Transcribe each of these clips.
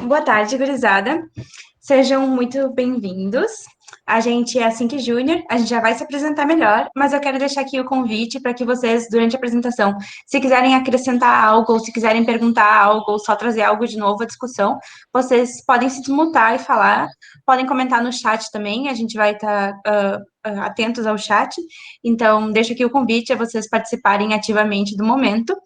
Boa tarde, gurizada. Sejam muito bem-vindos. A gente é a Sync Júnior, a gente já vai se apresentar melhor, mas eu quero deixar aqui o convite para que vocês, durante a apresentação, se quiserem acrescentar algo, ou se quiserem perguntar algo, ou só trazer algo de novo à discussão, vocês podem se desmutar e falar, podem comentar no chat também, a gente vai estar atentos ao chat. Então, deixo aqui o convite a vocês participarem ativamente do momento.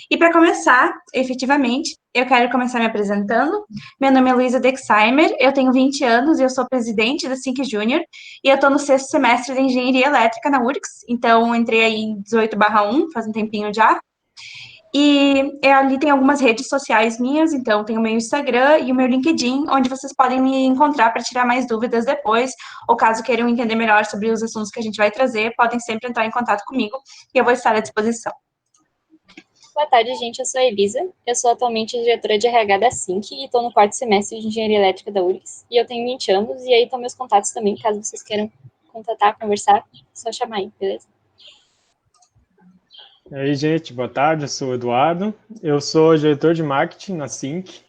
E para começar, efetivamente, eu quero começar me apresentando. Meu nome é Luísa Dexheimer, eu tenho 20 anos e eu sou presidente da Sync Júnior e eu estou no sexto semestre de Engenharia Elétrica na URGS, então entrei aí em 18/1, faz um tempinho já. E ali tem algumas redes sociais minhas, então tem o meu Instagram e o meu LinkedIn, onde vocês podem me encontrar para tirar mais dúvidas depois, ou caso queiram entender melhor sobre os assuntos que a gente vai trazer, podem sempre entrar em contato comigo e eu vou estar à disposição. Boa tarde, gente. Eu sou a Elisa. Eu sou atualmente diretora de RH da SINC e estou no quarto semestre de Engenharia Elétrica da URGS. E eu tenho 20 anos, e aí estão meus contatos também, caso vocês queiram contatar, conversar, é só chamar aí, beleza? E aí, gente, boa tarde, eu sou o Eduardo, eu sou diretor de marketing na Sync,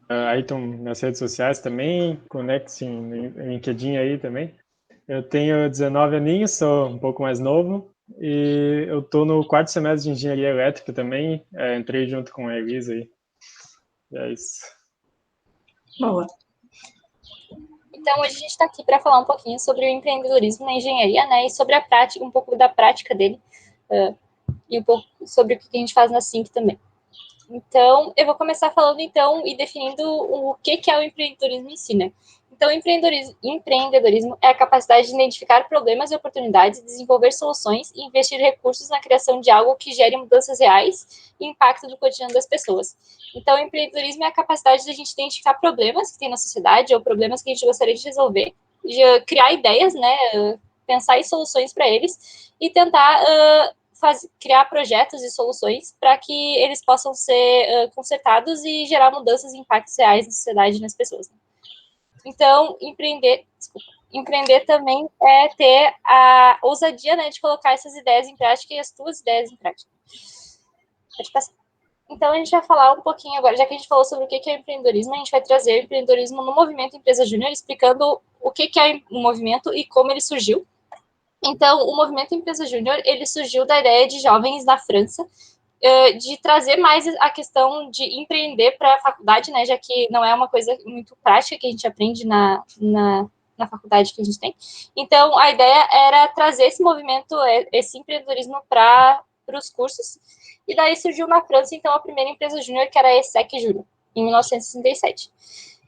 aí estão nas redes sociais também, conectem no LinkedIn aí também. Eu tenho 19 aninhos, sou um pouco mais novo, e eu estou no quarto semestre de Engenharia Elétrica também, entrei junto com a Elisa aí. E é isso. Boa. Então, hoje a gente está aqui para falar um pouquinho sobre o empreendedorismo na engenharia, né, e sobre a prática, um pouco da prática dele, e um pouco sobre o que a gente faz na SINC também. Então, eu vou começar falando, então, e definindo o que é o empreendedorismo em si, né? Então, empreendedorismo é a capacidade de identificar problemas e oportunidades, desenvolver soluções e investir recursos na criação de algo que gere mudanças reais e impacto no cotidiano das pessoas. Então, empreendedorismo é a capacidade de a gente identificar problemas que tem na sociedade ou problemas que a gente gostaria de resolver, de criar ideias, né, pensar em soluções para eles e tentar criar projetos e soluções para que eles possam ser consertados e gerar mudanças e impactos reais na sociedade e nas pessoas. Então, empreender também é ter a ousadia, né, de colocar essas ideias em prática e as tuas ideias em prática. Pode passar. Então, a gente vai falar um pouquinho agora, já que a gente falou sobre o que é empreendedorismo, a gente vai trazer o empreendedorismo no Movimento Empresa Júnior, explicando o que é o movimento e como ele surgiu. Então, o Movimento Empresa Júnior, ele surgiu da ideia de jovens na França, de trazer mais a questão de empreender para a faculdade, né, já que não é uma coisa muito prática que a gente aprende na faculdade que a gente tem. Então, a ideia era trazer esse movimento, esse empreendedorismo para os cursos, e daí surgiu na França, então, a primeira empresa júnior, que era a ESSEC Júnior, em 1967.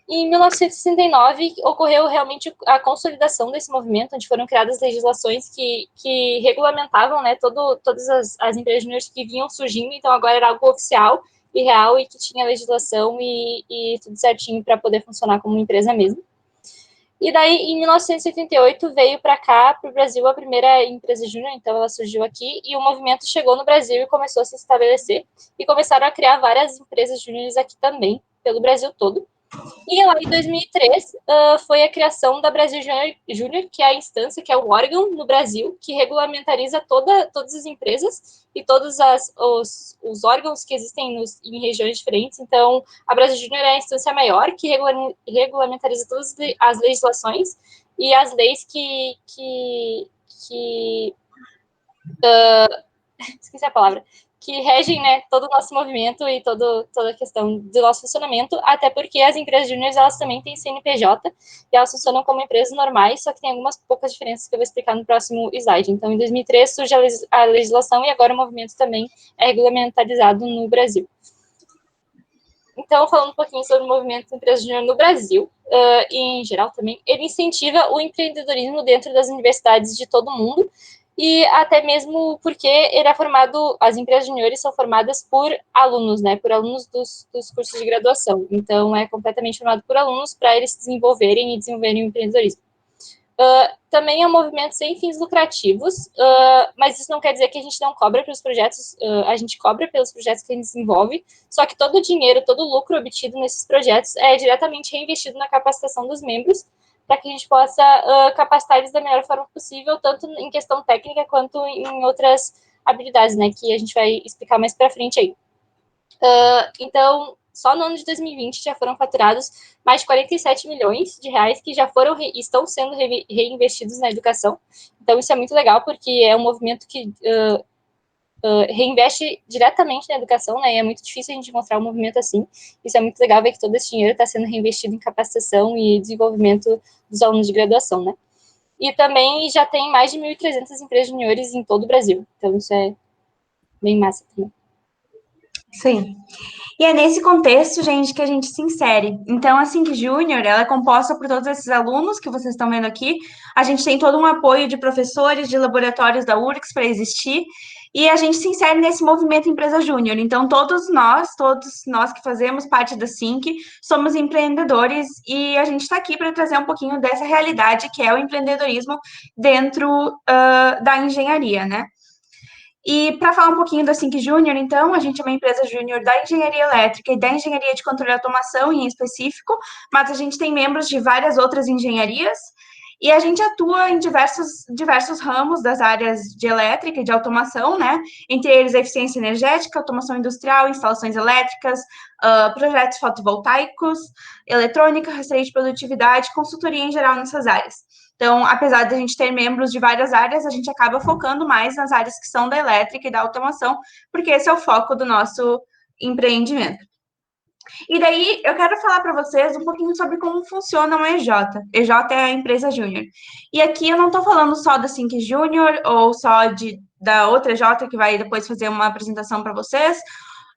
Em 1969, ocorreu realmente a consolidação desse movimento, onde foram criadas legislações que regulamentavam, né, todas as empresas júniores que vinham surgindo, então agora era algo oficial e real e que tinha legislação e tudo certinho para poder funcionar como uma empresa mesmo. E daí, em 1988, veio para cá, para o Brasil, a primeira empresa júnior, então ela surgiu aqui, e o movimento chegou no Brasil e começou a se estabelecer, e começaram a criar várias empresas júniores aqui também, pelo Brasil todo. E lá em 2003 foi a criação da Brasil Júnior, que é a instância, que é o órgão no Brasil, que regulamentariza todas as empresas e todos os órgãos que existem em regiões diferentes. Então, a Brasil Júnior é a instância maior, que regulamentariza todas as legislações e as leis esqueci a palavra, que regem, né, todo o nosso movimento e toda a questão do nosso funcionamento, até porque as empresas júniores, elas também têm CNPJ, e elas funcionam como empresas normais, só que tem algumas poucas diferenças que eu vou explicar no próximo slide. Então, em 2003 surge a legislação e agora o movimento também é regulamentarizado no Brasil. Então, falando um pouquinho sobre o movimento Empresa Júnior no Brasil, e em geral também, ele incentiva o empreendedorismo dentro das universidades de todo mundo, e até mesmo porque ele é formado, as empresas juniores são formadas por alunos, né, por alunos dos cursos de graduação. Então, é completamente formado por alunos para eles se desenvolverem e desenvolverem o empreendedorismo. Também é um movimento sem fins lucrativos, mas isso não quer dizer que a gente não cobra pelos projetos, a gente cobra pelos projetos que a gente desenvolve, só que todo o dinheiro, todo o lucro obtido nesses projetos é diretamente reinvestido na capacitação dos membros, para que a gente possa capacitar eles da melhor forma possível, tanto em questão técnica quanto em outras habilidades, né, que a gente vai explicar mais para frente aí. Então, só no ano de 2020 já foram faturados mais de 47 milhões de reais que já foram estão sendo reinvestidos na educação. Então, isso é muito legal, porque é um movimento que reinveste diretamente na educação, né? E é muito difícil a gente encontrar um movimento assim. Isso é muito legal ver que todo esse dinheiro está sendo reinvestido em capacitação e desenvolvimento dos alunos de graduação, né? E também já tem mais de 1.300 empresas juniores em todo o Brasil. Então, isso é bem massa também. Sim. E é nesse contexto, gente, que a gente se insere. Então, a Sync Júnior, ela é composta por todos esses alunos que vocês estão vendo aqui. A gente tem todo um apoio de professores, de laboratórios da URGS para existir. E a gente se insere nesse movimento Empresa Júnior. Então, todos nós que fazemos parte da Sync, somos empreendedores e a gente está aqui para trazer um pouquinho dessa realidade que é o empreendedorismo dentro da engenharia, né? E para falar um pouquinho da Sync Júnior, então, a gente é uma empresa júnior da engenharia elétrica e da engenharia de controle e automação em específico, mas a gente tem membros de várias outras engenharias e a gente atua em diversos ramos das áreas de elétrica e de automação, né? Entre eles a eficiência energética, automação industrial, instalações elétricas, projetos fotovoltaicos, eletrônica, rastreio de produtividade, consultoria em geral nessas áreas. Então, apesar de a gente ter membros de várias áreas, a gente acaba focando mais nas áreas que são da elétrica e da automação, porque esse é o foco do nosso empreendimento. E daí, eu quero falar para vocês um pouquinho sobre como funciona uma EJ. EJ é a empresa júnior. E aqui eu não estou falando só da Sync Júnior ou só da outra EJ, que vai depois fazer uma apresentação para vocês.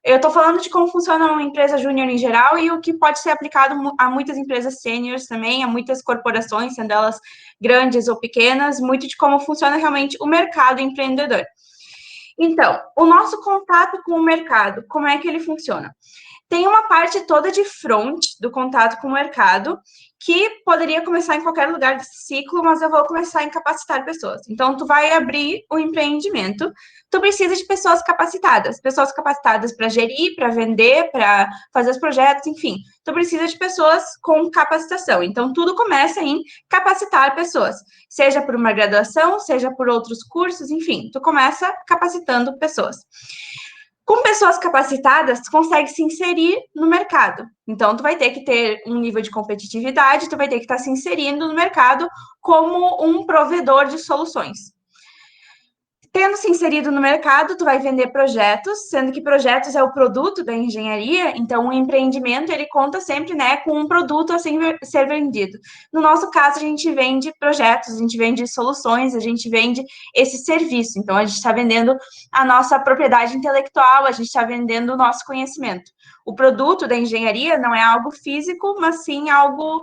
Eu estou falando de como funciona uma empresa júnior em geral e o que pode ser aplicado a muitas empresas sêniores também, a muitas corporações, sendo elas grandes ou pequenas, muito de como funciona realmente o mercado empreendedor. Então, o nosso contato com o mercado, como é que ele funciona? Tem uma parte toda de front do contato com o mercado, que poderia começar em qualquer lugar desse ciclo, mas eu vou começar em capacitar pessoas. Então, tu vai abrir o empreendimento, tu precisa de pessoas capacitadas para gerir, para vender, para fazer os projetos, enfim. Tu precisa de pessoas com capacitação. Então, tudo começa em capacitar pessoas, seja por uma graduação, seja por outros cursos, enfim. Tu começa capacitando pessoas. Com pessoas capacitadas, tu consegue se inserir no mercado. Então, tu vai ter que ter um nível de competitividade, tu vai ter que estar se inserindo no mercado como um provedor de soluções. Tendo se inserido no mercado, tu vai vender projetos, sendo que projetos é o produto da engenharia, então o empreendimento, ele conta sempre, né, com um produto a ser vendido. No nosso caso, a gente vende projetos, a gente vende soluções, a gente vende esse serviço. Então, a gente está vendendo a nossa propriedade intelectual, a gente está vendendo o nosso conhecimento. O produto da engenharia não é algo físico, mas sim algo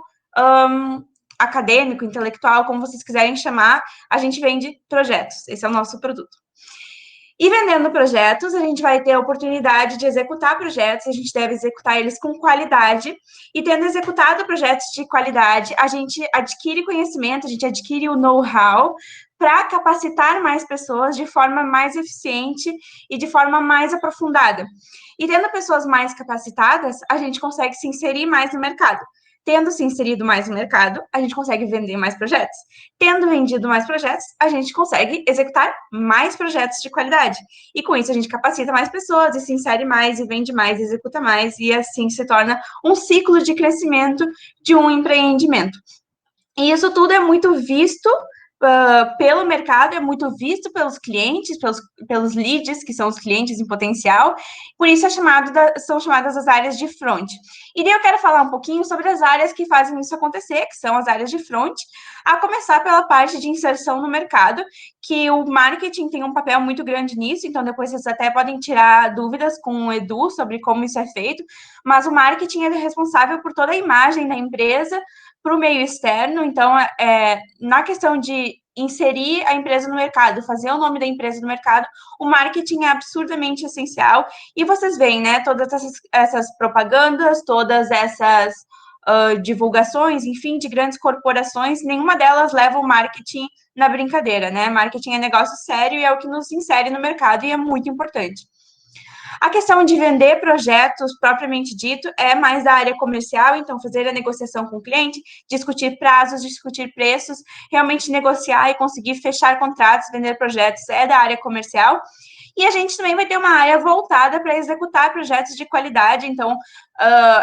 acadêmico, intelectual, como vocês quiserem chamar, a gente vende projetos. Esse é o nosso produto. E vendendo projetos, a gente vai ter a oportunidade de executar projetos, a gente deve executar eles com qualidade, e tendo executado projetos de qualidade, a gente adquire conhecimento, a gente adquire o know-how para capacitar mais pessoas de forma mais eficiente e de forma mais aprofundada. E tendo pessoas mais capacitadas, a gente consegue se inserir mais no mercado. Tendo se inserido mais no mercado, a gente consegue vender mais projetos. Tendo vendido mais projetos, a gente consegue executar mais projetos de qualidade. E com isso a gente capacita mais pessoas e se insere mais e vende mais, e executa mais, e assim se torna um ciclo de crescimento de um empreendimento. E isso tudo é muito visto pelo mercado, é muito visto pelos clientes, pelos leads, que são os clientes em potencial, por isso são chamadas as áreas de front. E daí eu quero falar um pouquinho sobre as áreas que fazem isso acontecer, que são as áreas de front, a começar pela parte de inserção no mercado, que o marketing tem um papel muito grande nisso, então depois vocês até podem tirar dúvidas com o Edu sobre como isso é feito, mas o marketing é responsável por toda a imagem da empresa, para o meio externo, então, na questão de inserir a empresa no mercado, fazer o nome da empresa no mercado, o marketing é absurdamente essencial, e vocês veem, né, todas essas propagandas, todas essas divulgações, enfim, de grandes corporações, nenhuma delas leva o marketing na brincadeira, né, marketing é negócio sério e é o que nos insere no mercado e é muito importante. A questão de vender projetos, propriamente dito, é mais da área comercial, então fazer a negociação com o cliente, discutir prazos, discutir preços, realmente negociar e conseguir fechar contratos, vender projetos é da área comercial. E a gente também vai ter uma área voltada para executar projetos de qualidade, então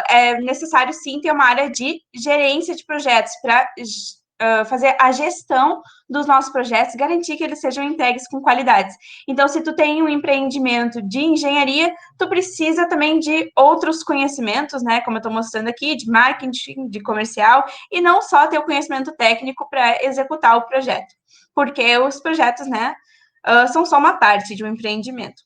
é necessário sim ter uma área de gerência de projetos para fazer a gestão dos nossos projetos, garantir que eles sejam entregues com qualidade. Então, se tu tem um empreendimento de engenharia, tu precisa também de outros conhecimentos, né, como eu estou mostrando aqui, de marketing, de comercial, e não só ter o conhecimento técnico para executar o projeto, porque os projetos, né, são só uma parte de um empreendimento.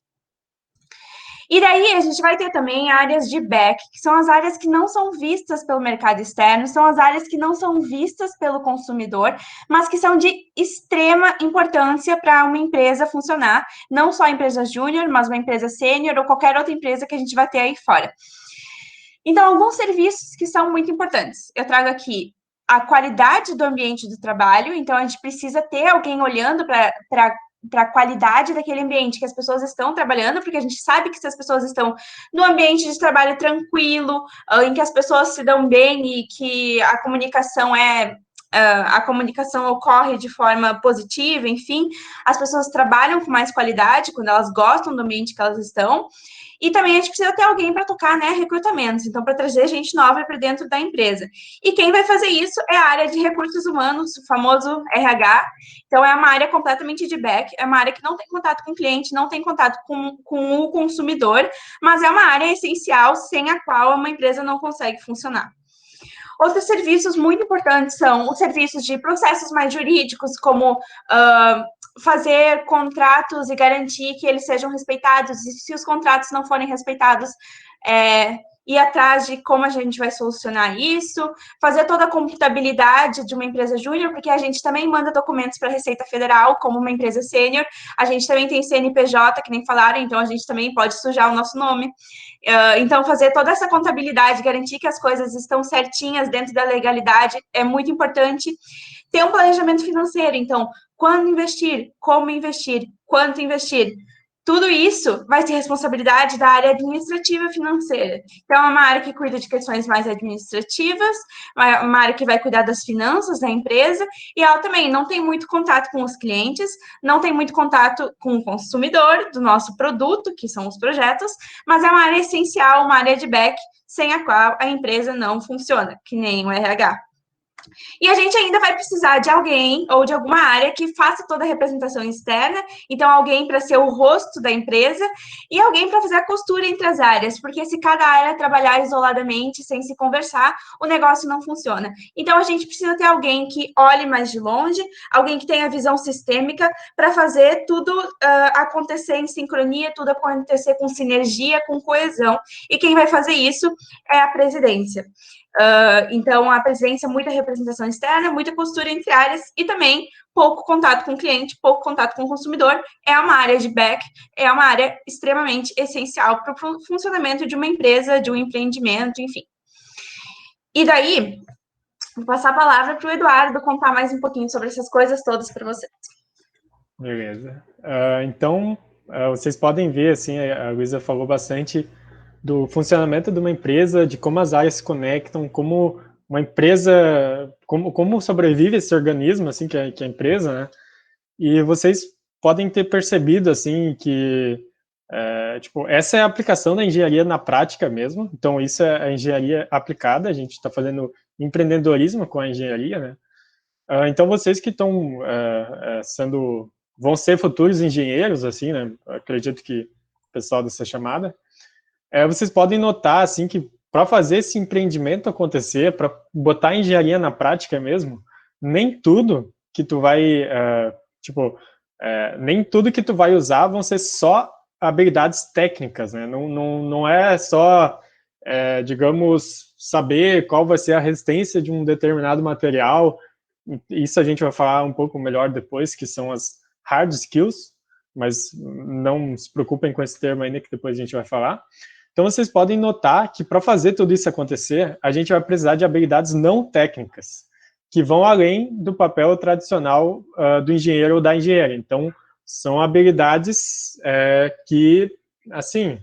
E daí a gente vai ter também áreas de back, que são as áreas que não são vistas pelo mercado externo, são as áreas que não são vistas pelo consumidor, mas que são de extrema importância para uma empresa funcionar, não só a empresa júnior, mas uma empresa sênior ou qualquer outra empresa que a gente vai ter aí fora. Então, alguns serviços que são muito importantes. Eu trago aqui a qualidade do ambiente do trabalho, então a gente precisa ter alguém olhando para a qualidade daquele ambiente que as pessoas estão trabalhando, porque a gente sabe que se as pessoas estão no ambiente de trabalho tranquilo, em que as pessoas se dão bem e que a comunicação ocorre de forma positiva, enfim, as pessoas trabalham com mais qualidade quando elas gostam do ambiente que elas estão. E também a gente precisa ter alguém para tocar, né, recrutamentos, então para trazer gente nova para dentro da empresa. E quem vai fazer isso é a área de recursos humanos, o famoso RH. Então é uma área completamente de back, é uma área que não tem contato com o cliente, não tem contato com o consumidor, mas é uma área essencial sem a qual uma empresa não consegue funcionar. Outros serviços muito importantes são os serviços de processos mais jurídicos, como fazer contratos e garantir que eles sejam respeitados, e se os contratos não forem respeitados, ir atrás de como a gente vai solucionar isso, fazer toda a contabilidade de uma empresa júnior, porque a gente também manda documentos para a Receita Federal, como uma empresa sênior, a gente também tem CNPJ, que nem falaram, então a gente também pode sujar o nosso nome. Então, fazer toda essa contabilidade, garantir que as coisas estão certinhas dentro da legalidade é muito importante. Ter um planejamento financeiro, então, quando investir, como investir, quanto investir. Tudo isso vai ser responsabilidade da área administrativa financeira. Então, é uma área que cuida de questões mais administrativas, uma área que vai cuidar das finanças da empresa, e ela também não tem muito contato com os clientes, não tem muito contato com o consumidor do nosso produto, que são os projetos, mas é uma área essencial, uma área de back, sem a qual a empresa não funciona, que nem o RH. E a gente ainda vai precisar de alguém ou de alguma área que faça toda a representação externa, então alguém para ser o rosto da empresa e alguém para fazer a costura entre as áreas, porque se cada área trabalhar isoladamente, sem se conversar, o negócio não funciona. Então a gente precisa ter alguém que olhe mais de longe, alguém que tenha visão sistêmica para fazer tudo acontecer em sincronia, tudo acontecer com sinergia, com coesão. E quem vai fazer isso é a presidência. Então, a presidência, muita representação externa, muita costura entre áreas e também pouco contato com o cliente, pouco contato com o consumidor. É uma área de back, é uma área extremamente essencial para o funcionamento de uma empresa, de um empreendimento, enfim. E daí, vou passar a palavra para o Eduardo contar mais um pouquinho sobre essas coisas todas para vocês. Beleza. Então, vocês podem ver, assim, a Luísa falou bastante do funcionamento de uma empresa, de como as áreas se conectam, como uma empresa, como sobrevive esse organismo, assim, que é a empresa, né? E vocês podem ter percebido, assim, que, tipo, essa é a aplicação da engenharia na prática mesmo. Então, isso é a engenharia aplicada, a gente está fazendo empreendedorismo com a engenharia, né? Então, vocês que estão vão ser futuros engenheiros, assim, né? Acredito que o pessoal dessa chamada, vocês podem notar, assim, que para fazer esse empreendimento acontecer, para botar a engenharia na prática mesmo, nem tudo que tu vai, nem tudo que tu vai usar vão ser só habilidades técnicas, né? Não é só, digamos, saber qual vai ser a resistência de um determinado material. Isso a gente vai falar um pouco melhor depois, que são as hard skills, mas não se preocupem com esse termo ainda, que depois a gente vai falar. Então, vocês podem notar que para fazer tudo isso acontecer, a gente vai precisar de habilidades não técnicas, que vão além do papel tradicional do engenheiro ou da engenheira. Então, são habilidades que, assim,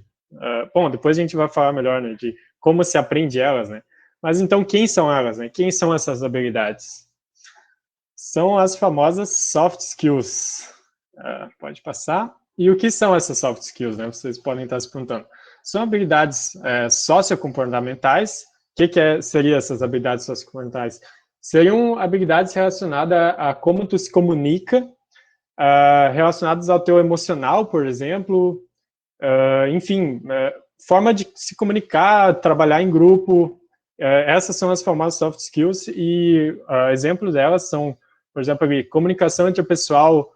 bom, depois a gente vai falar melhor, né, de como se aprende elas, né? Mas então, quem são elas, né? Quem são essas habilidades? São as famosas soft skills. Pode passar. E o que são essas soft skills, né? Vocês podem estar se perguntando. São habilidades sociocomportamentais. O que seriam essas habilidades sociocomportamentais? Seriam habilidades relacionadas a como tu se comunica, relacionadas ao teu emocional, por exemplo, enfim, forma de se comunicar, trabalhar em grupo. Essas são as famosas soft skills e exemplos delas são, por exemplo, comunicação interpessoal,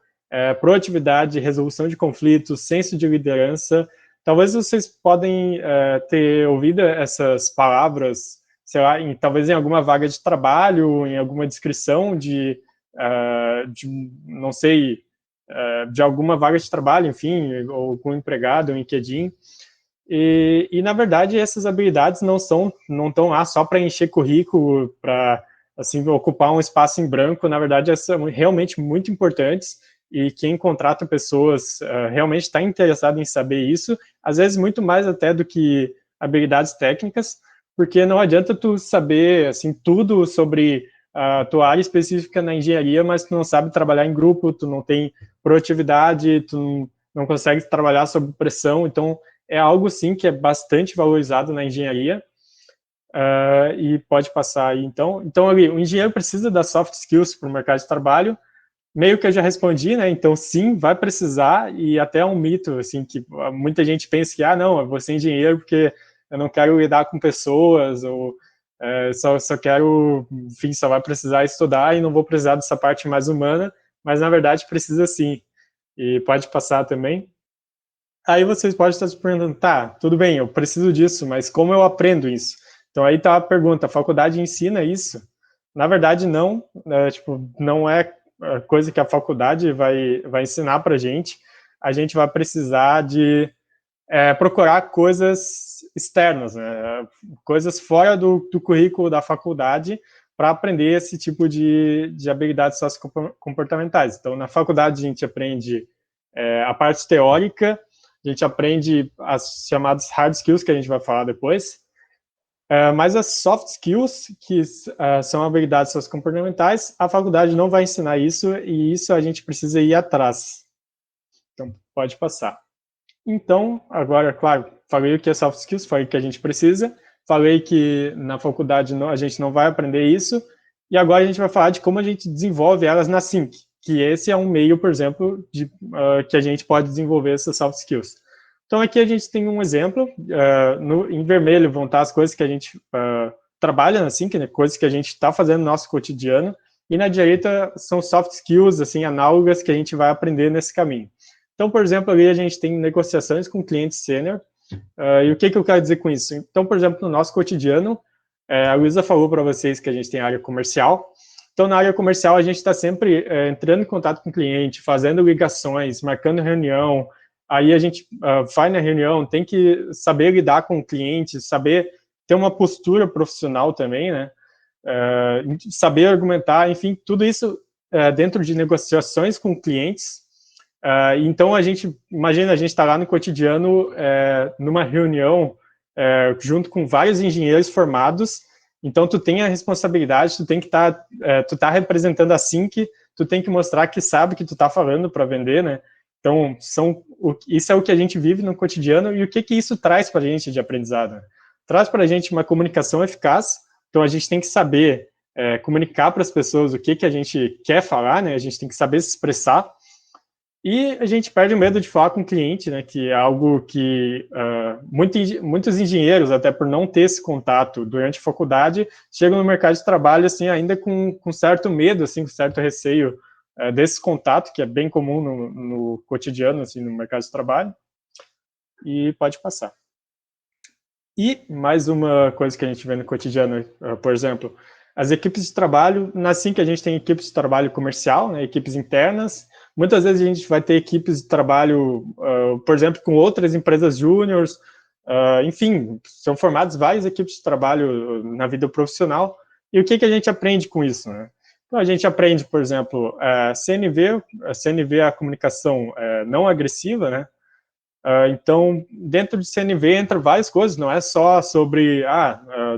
proatividade, resolução de conflitos, senso de liderança. Talvez vocês podem ter ouvido essas palavras, sei lá, talvez em alguma vaga de trabalho, em alguma descrição não sei, de alguma vaga de trabalho, enfim, ou com um empregado, um LinkedIn. E, na verdade, essas habilidades não estão lá só para encher currículo, para assim, ocupar um espaço em branco. Na verdade, elas são realmente muito importantes e quem contrata pessoas realmente está interessado em saber isso, às vezes muito mais até do que habilidades técnicas, porque não adianta tu saber assim, tudo sobre a tua área específica na engenharia, mas tu não sabe trabalhar em grupo, tu não tem proatividade, tu não consegue trabalhar sob pressão, então é algo, sim, que é bastante valorizado na engenharia e pode passar aí, então ali, o engenheiro precisa das soft skills para o mercado de trabalho, meio que eu já respondi, né, então sim, vai precisar, e até é um mito, assim, que muita gente pensa que, não, eu vou ser engenheiro porque eu não quero lidar com pessoas, ou só quero, enfim, só vai precisar estudar e não vou precisar dessa parte mais humana, mas na verdade precisa sim, e pode passar também. Aí vocês podem estar se perguntando, tá, tudo bem, eu preciso disso, mas como eu aprendo isso? Então aí tá a pergunta, a faculdade ensina isso? Na verdade não, não é coisa que a faculdade vai ensinar pra gente, a gente vai precisar de procurar coisas externas, né? Coisas fora do currículo da faculdade para aprender esse tipo de habilidades sociocomportamentais. Então na faculdade a gente aprende a parte teórica, a gente aprende as chamadas hard skills, que a gente vai falar depois, mas as soft skills, que são habilidades sociocomportamentais, a faculdade não vai ensinar isso, e isso a gente precisa ir atrás. Então, pode passar. Então, agora, claro, falei o que é soft skills, falei que a gente precisa, falei que na faculdade a gente não vai aprender isso, e agora a gente vai falar de como a gente desenvolve elas na Sync, que esse é um meio, por exemplo, que a gente pode desenvolver essas soft skills. Então, aqui a gente tem um exemplo, em vermelho vão estar as coisas que a gente trabalha na Sync, né, coisas que a gente está fazendo no nosso cotidiano, e na direita são soft skills, assim, análogas que a gente vai aprender nesse caminho. Então, por exemplo, ali a gente tem negociações com clientes sênior, e o que eu quero dizer com isso? Então, por exemplo, no nosso cotidiano, a Luísa falou para vocês que a gente tem área comercial, então na área comercial a gente está sempre entrando em contato com o cliente, fazendo ligações, marcando reunião, aí a gente vai na reunião, tem que saber lidar com o cliente, saber ter uma postura profissional também, né? Saber argumentar, enfim, tudo isso dentro de negociações com clientes. Então, imagina, a gente está lá no cotidiano, numa reunião, junto com vários engenheiros formados, então tu tem a responsabilidade, tu tem que tu tá representando a Sync, tu tem que mostrar que sabe o que tu tá falando para vender, né? Então, isso é o que a gente vive no cotidiano, e o que isso traz para a gente de aprendizado? Traz para a gente uma comunicação eficaz, então a gente tem que saber comunicar para as pessoas o que a gente quer falar, né? A gente tem que saber se expressar, e a gente perde o medo de falar com o cliente, né, que é algo que muitos engenheiros, até por não ter esse contato durante a faculdade, chegam no mercado de trabalho assim, ainda com certo medo, assim, com certo receio desse contato, que é bem comum no cotidiano, assim, no mercado de trabalho. E pode passar. E mais uma coisa que a gente vê no cotidiano, por exemplo, as equipes de trabalho, assim que a gente tem equipes de trabalho comercial, né, equipes internas, muitas vezes a gente vai ter equipes de trabalho, por exemplo, com outras empresas júniores, enfim, são formadas várias equipes de trabalho na vida profissional, e o que a gente aprende com isso, né? Então, a gente aprende, por exemplo, CNV é a comunicação não agressiva, né? Então, dentro de CNV entra várias coisas, não é só sobre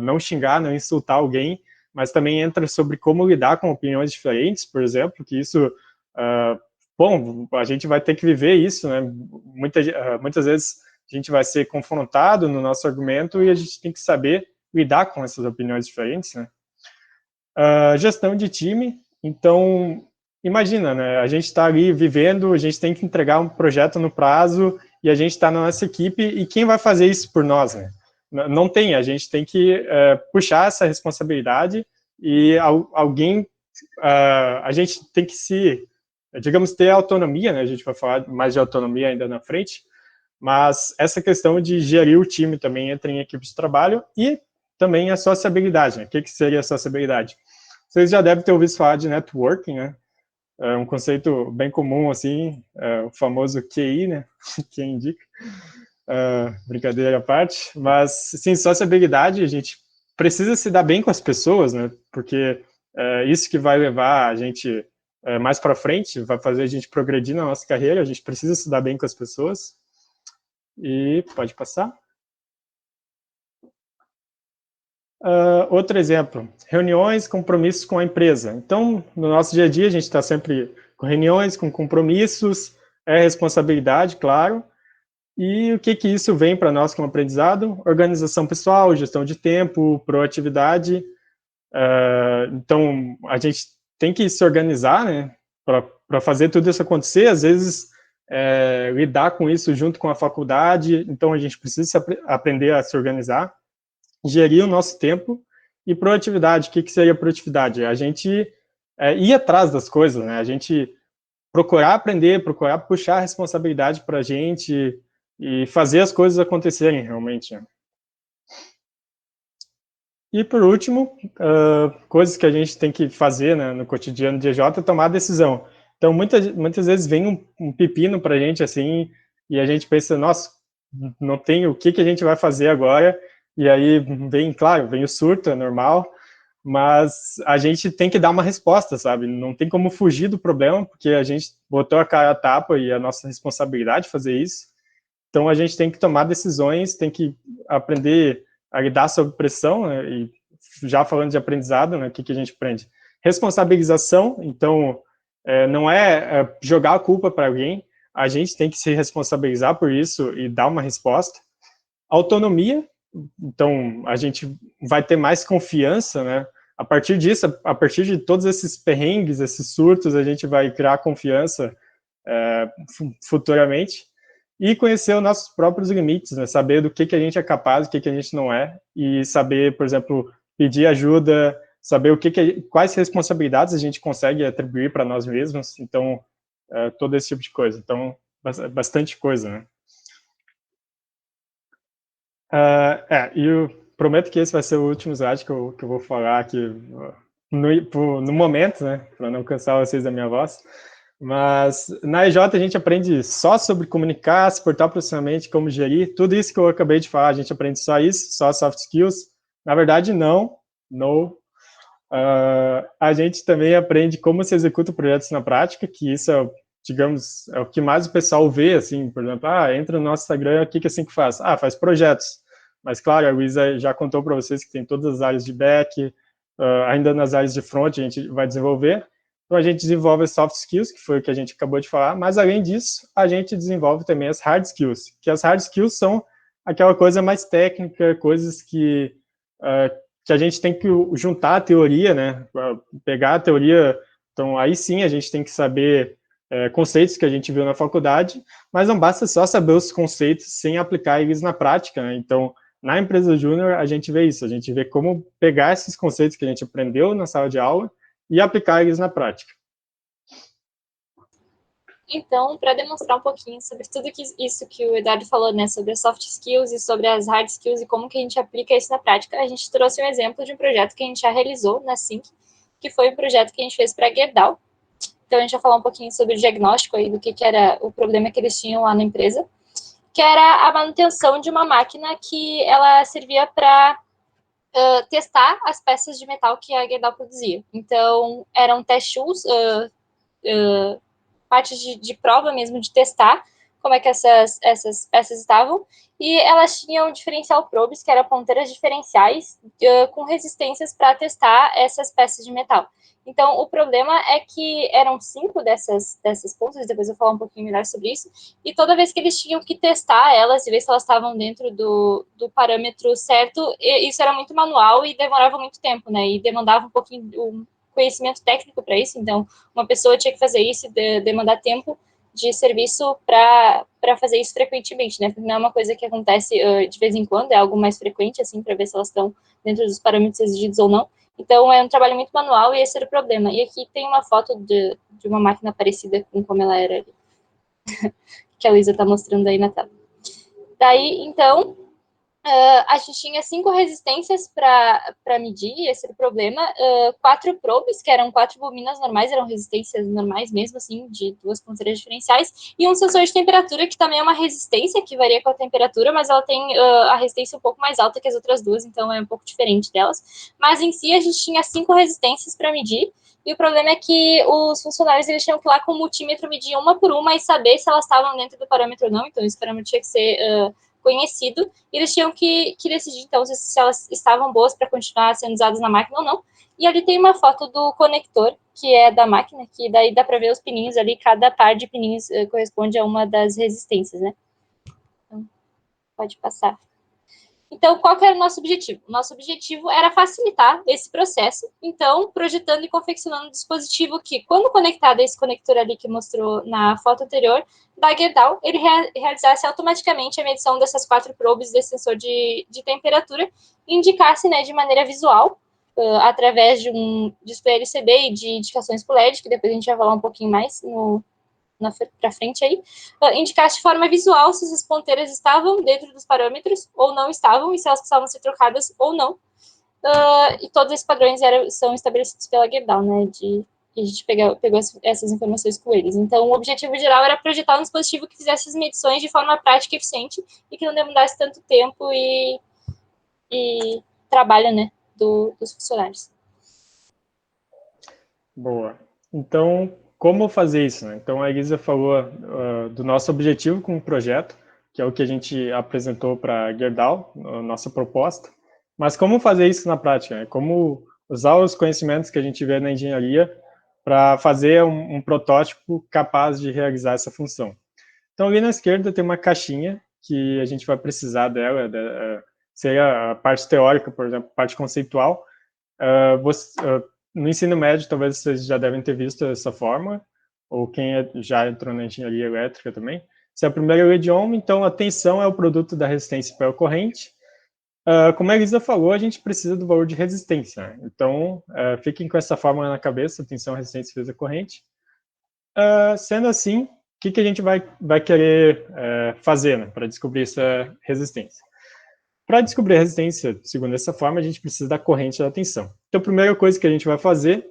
não xingar, não insultar alguém, mas também entra sobre como lidar com opiniões diferentes, por exemplo, que isso bom, a gente vai ter que viver isso, né? Muitas vezes a gente vai ser confrontado no nosso argumento e a gente tem que saber lidar com essas opiniões diferentes, né? Gestão de time, então, imagina, né? A gente está ali vivendo, a gente tem que entregar um projeto no prazo e a gente está na nossa equipe e quem vai fazer isso por nós, né? Não tem, a gente tem que puxar essa responsabilidade e alguém, a gente tem que digamos, ter autonomia, né? A gente vai falar mais de autonomia ainda na frente, mas essa questão de gerir o time também entra em equipes de trabalho e também a sociabilidade, né? O que seria a sociabilidade? Vocês já devem ter ouvido falar de networking, né? É um conceito bem comum, assim, o famoso QI, né? Quem indica. Brincadeira à parte. Mas, sim, sociabilidade, a gente precisa se dar bem com as pessoas, né? Porque isso que vai levar a gente mais para frente, vai fazer a gente progredir na nossa carreira, a gente precisa se dar bem com as pessoas. E pode passar. Outro exemplo, reuniões, compromissos com a empresa. Então, no nosso dia a dia, a gente está sempre com reuniões, com compromissos, responsabilidade, claro. E o que isso vem para nós como aprendizado? Organização pessoal, gestão de tempo, proatividade. Então, a gente tem que se organizar, né, para fazer tudo isso acontecer. Às vezes, lidar com isso junto com a faculdade. Então, a gente precisa aprender a se organizar, gerir o nosso tempo. E proatividade, o que seria proatividade? A gente ir atrás das coisas, né? A gente procurar aprender, procurar puxar a responsabilidade para a gente e fazer as coisas acontecerem realmente. E por último, coisas que a gente tem que fazer, né, no cotidiano de EJ é tomar decisão. Então, muitas vezes vem um pepino para a gente assim, e a gente pensa, nossa, não tem o que a gente vai fazer agora, e aí vem, claro, vem o surto, é normal, mas a gente tem que dar uma resposta, sabe? Não tem como fugir do problema, porque a gente botou a cara a tapa e é a nossa responsabilidade fazer isso. Então, a gente tem que tomar decisões, tem que aprender a lidar sob pressão, né? E já falando de aprendizado, né? O que a gente aprende? Responsabilização, então, não é jogar a culpa para alguém, a gente tem que se responsabilizar por isso e dar uma resposta. Autonomia, então, a gente vai ter mais confiança, né? A partir disso, a partir de todos esses perrengues, esses surtos, a gente vai criar confiança futuramente e conhecer os nossos próprios limites, né? Saber do que a gente é capaz, do que a gente não é, e saber, por exemplo, pedir ajuda, saber quais responsabilidades a gente consegue atribuir para nós mesmos, então, todo esse tipo de coisa. Então, bastante coisa, né? E eu prometo que esse vai ser o último slide que eu vou falar aqui no momento, né, para não cansar vocês da minha voz. Mas na EJ a gente aprende só sobre comunicar, se portar profissionalmente, como gerir, tudo isso que eu acabei de falar, a gente aprende só isso, só soft skills. Na verdade, não. A gente também aprende como se executa projetos na prática, que isso é, digamos, é o que mais o pessoal vê, assim, por exemplo, entra no nosso Instagram, o que assim que faz? Faz projetos. Mas, claro, a Luísa já contou para vocês que tem todas as áreas de back, ainda nas áreas de front a gente vai desenvolver. Então, a gente desenvolve soft skills, que foi o que a gente acabou de falar, mas, além disso, a gente desenvolve também as hard skills, que as hard skills são aquela coisa mais técnica, coisas que a gente tem que juntar a teoria, né? Pegar a teoria, então aí sim a gente tem que saber conceitos que a gente viu na faculdade, mas não basta só saber os conceitos sem aplicar eles na prática, né? Então, na empresa júnior, a gente vê isso, a gente vê como pegar esses conceitos que a gente aprendeu na sala de aula e aplicar eles na prática. Então, para demonstrar um pouquinho sobre tudo isso que o Eduardo falou, né, sobre as soft skills e sobre as hard skills e como que a gente aplica isso na prática, a gente trouxe um exemplo de um projeto que a gente já realizou na Sync, que foi um projeto que a gente fez para a Gerdau. Então, a gente vai falar um pouquinho sobre o diagnóstico aí do que era o problema que eles tinham lá na empresa, que era a manutenção de uma máquina que ela servia para testar as peças de metal que a Gerdau produzia. Então, eram test tools, partes de prova mesmo, de testar como é que essas peças estavam, e elas tinham diferencial probes, que eram ponteiras diferenciais, com resistências para testar essas peças de metal. Então, o problema é que eram 5 dessas pontas, depois eu vou falar um pouquinho melhor sobre isso, e toda vez que eles tinham que testar elas e ver se elas estavam dentro do parâmetro certo, isso era muito manual e demorava muito tempo, né? E demandava um pouquinho um conhecimento técnico para isso, então uma pessoa tinha que fazer isso e demandar tempo de serviço para fazer isso frequentemente, né? Porque não é uma coisa que acontece de vez em quando, é algo mais frequente, assim, para ver se elas estão dentro dos parâmetros exigidos ou não. Então, é um trabalho muito manual e esse era o problema. E aqui tem uma foto de uma máquina parecida com como ela era, que a Luísa está mostrando aí na tela. Daí, então, a gente tinha 5 resistências para medir, esse era o problema. 4 probes, que eram 4 bobinas normais, eram resistências normais mesmo, assim, de 2 ponteiras diferenciais, e um sensor de temperatura, que também é uma resistência, que varia com a temperatura, mas ela tem a resistência um pouco mais alta que as outras duas, então é um pouco diferente delas. Mas em si, a gente tinha 5 resistências para medir, e o problema é que os funcionários eles tinham que ir lá com o multímetro medir uma por uma e saber se elas estavam dentro do parâmetro ou não, então esse parâmetro tinha que ser conhecido, e eles tinham que decidir, então, se elas estavam boas para continuar sendo usadas na máquina ou não. E ali tem uma foto do conector, que é da máquina, que daí dá para ver os pininhos ali, cada par de pininhos corresponde a uma das resistências, né? Então, pode passar. Então, qual que era o nosso objetivo? O nosso objetivo era facilitar esse processo, então, projetando e confeccionando um dispositivo que, quando conectado a esse conector ali que mostrou na foto anterior, da Gerdau, ele realizasse automaticamente a medição dessas 4 probes desse sensor de temperatura e indicasse, né, de maneira visual, através de um display LCD e de indicações por LED, que depois a gente vai falar um pouquinho mais para frente aí, indicasse de forma visual se as ponteiras estavam dentro dos parâmetros ou não estavam, e se elas precisavam ser trocadas ou não. E todos esses padrões são estabelecidos pela Gerdau, né, que a gente pegou essas informações com eles. Então, o objetivo geral era projetar um dispositivo que fizesse as medições de forma prática e eficiente e que não demandasse tanto tempo e trabalho, né, dos funcionários. Boa. Então, como fazer isso, né? Então, a Elisa falou do nosso objetivo com o projeto, que é o que a gente apresentou para a Gerdau, a nossa proposta. Mas como fazer isso na prática, né? Como usar os conhecimentos que a gente vê na engenharia para fazer um protótipo capaz de realizar essa função. Então, ali na esquerda tem uma caixinha que a gente vai precisar dela, seria a parte teórica, por exemplo, parte conceitual. No ensino médio, talvez vocês já devem ter visto essa forma, ou quem já entrou na engenharia elétrica também. Se é a primeira lei de Ohm, então a tensão é o produto da resistência pela corrente. Como a Elisa falou, a gente precisa do valor de resistência, né? Então, fiquem com essa fórmula na cabeça, tensão, resistência vezes a corrente. Sendo assim, o que a gente vai querer fazer, né, para descobrir essa resistência? Para descobrir a resistência, segundo essa forma, a gente precisa da corrente da tensão. Então, a primeira coisa que a gente vai fazer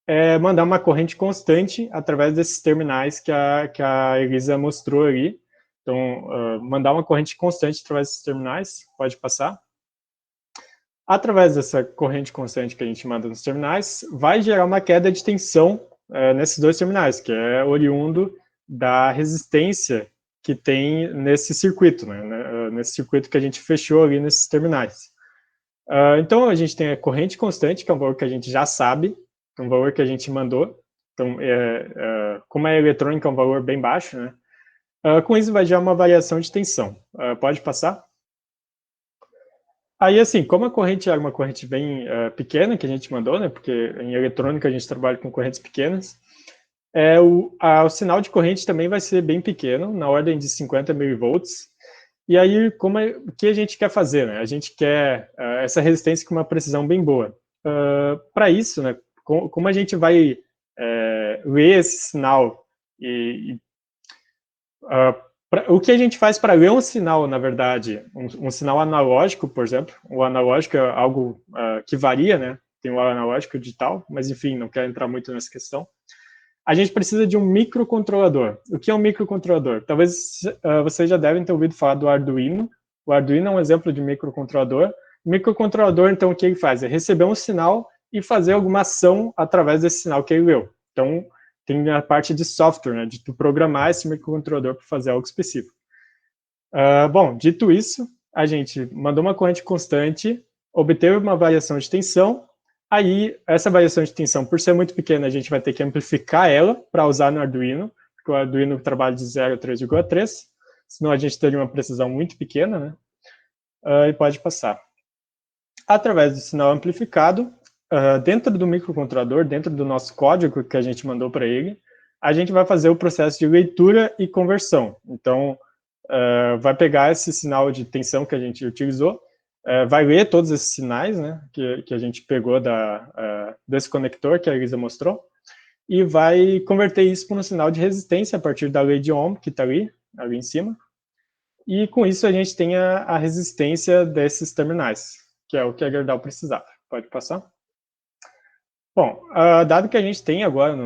é mandar uma corrente constante através desses terminais que a Elisa mostrou ali. Então, mandar uma corrente constante através desses terminais, pode passar. Através dessa corrente constante que a gente manda nos terminais, vai gerar uma queda de tensão nesses 2 terminais, que é oriundo da resistência que tem nesse circuito, né? Nesse circuito que a gente fechou ali nesses terminais. Então, a gente tem a corrente constante, que é um valor que a gente já sabe, um valor que a gente mandou. Então, como é eletrônica, é um valor bem baixo, né? Com isso, vai gerar uma variação de tensão. Pode passar? Aí, assim, como a corrente era uma corrente bem pequena que a gente mandou, né? Porque em eletrônica a gente trabalha com correntes pequenas, o sinal de corrente também vai ser bem pequeno, na ordem de 50 milivolts. E aí, o que a gente quer fazer, né? A gente quer essa resistência com uma precisão bem boa. Para isso, né? Como a gente vai ler esse sinal o que a gente faz para ler um sinal, na verdade, um sinal analógico, por exemplo, o analógico é algo que varia, né? Tem o analógico e o digital, mas enfim, não quero entrar muito nessa questão. A gente precisa de um microcontrolador. O que é um microcontrolador? Talvez vocês já devem ter ouvido falar do Arduino. O Arduino é um exemplo de microcontrolador. O microcontrolador, então, o que ele faz? É receber um sinal e fazer alguma ação através desse sinal que ele leu. Então, tem a parte de software, né, de tu programar esse microcontrolador para fazer algo específico. Bom, dito isso, a gente mandou uma corrente constante, obteve uma variação de tensão, aí essa variação de tensão, por ser muito pequena, a gente vai ter que amplificar ela para usar no Arduino, porque o Arduino trabalha de 0 a 3,3, senão a gente teria uma precisão muito pequena, né? E pode passar. Através do sinal amplificado, dentro do microcontrolador, dentro do nosso código que a gente mandou para ele, a gente vai fazer o processo de leitura e conversão. Então, vai pegar esse sinal de tensão que a gente utilizou, vai ler todos esses sinais, né, que a gente pegou desse conector que a Elisa mostrou, e vai converter isso para um sinal de resistência a partir da lei de Ohm, que está ali em cima. E com isso a gente tem a resistência desses terminais, que é o que a Gerdau precisava. Pode passar? Bom, dado que a gente tem agora,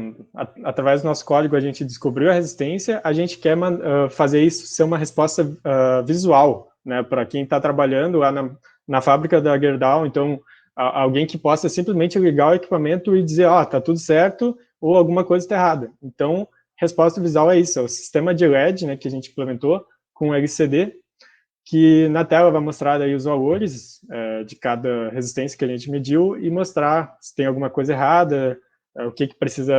através do nosso código, a gente descobriu a resistência, a gente quer fazer isso ser uma resposta visual, né, para quem está trabalhando lá na fábrica da Gerdau. Então, alguém que possa simplesmente ligar o equipamento e dizer, tá tudo certo, ou alguma coisa está errada. Então, resposta visual é isso, é o sistema de LED, né, que a gente implementou com LCD, que na tela vai mostrar aí os valores de cada resistência que a gente mediu e mostrar se tem alguma coisa errada, o que precisa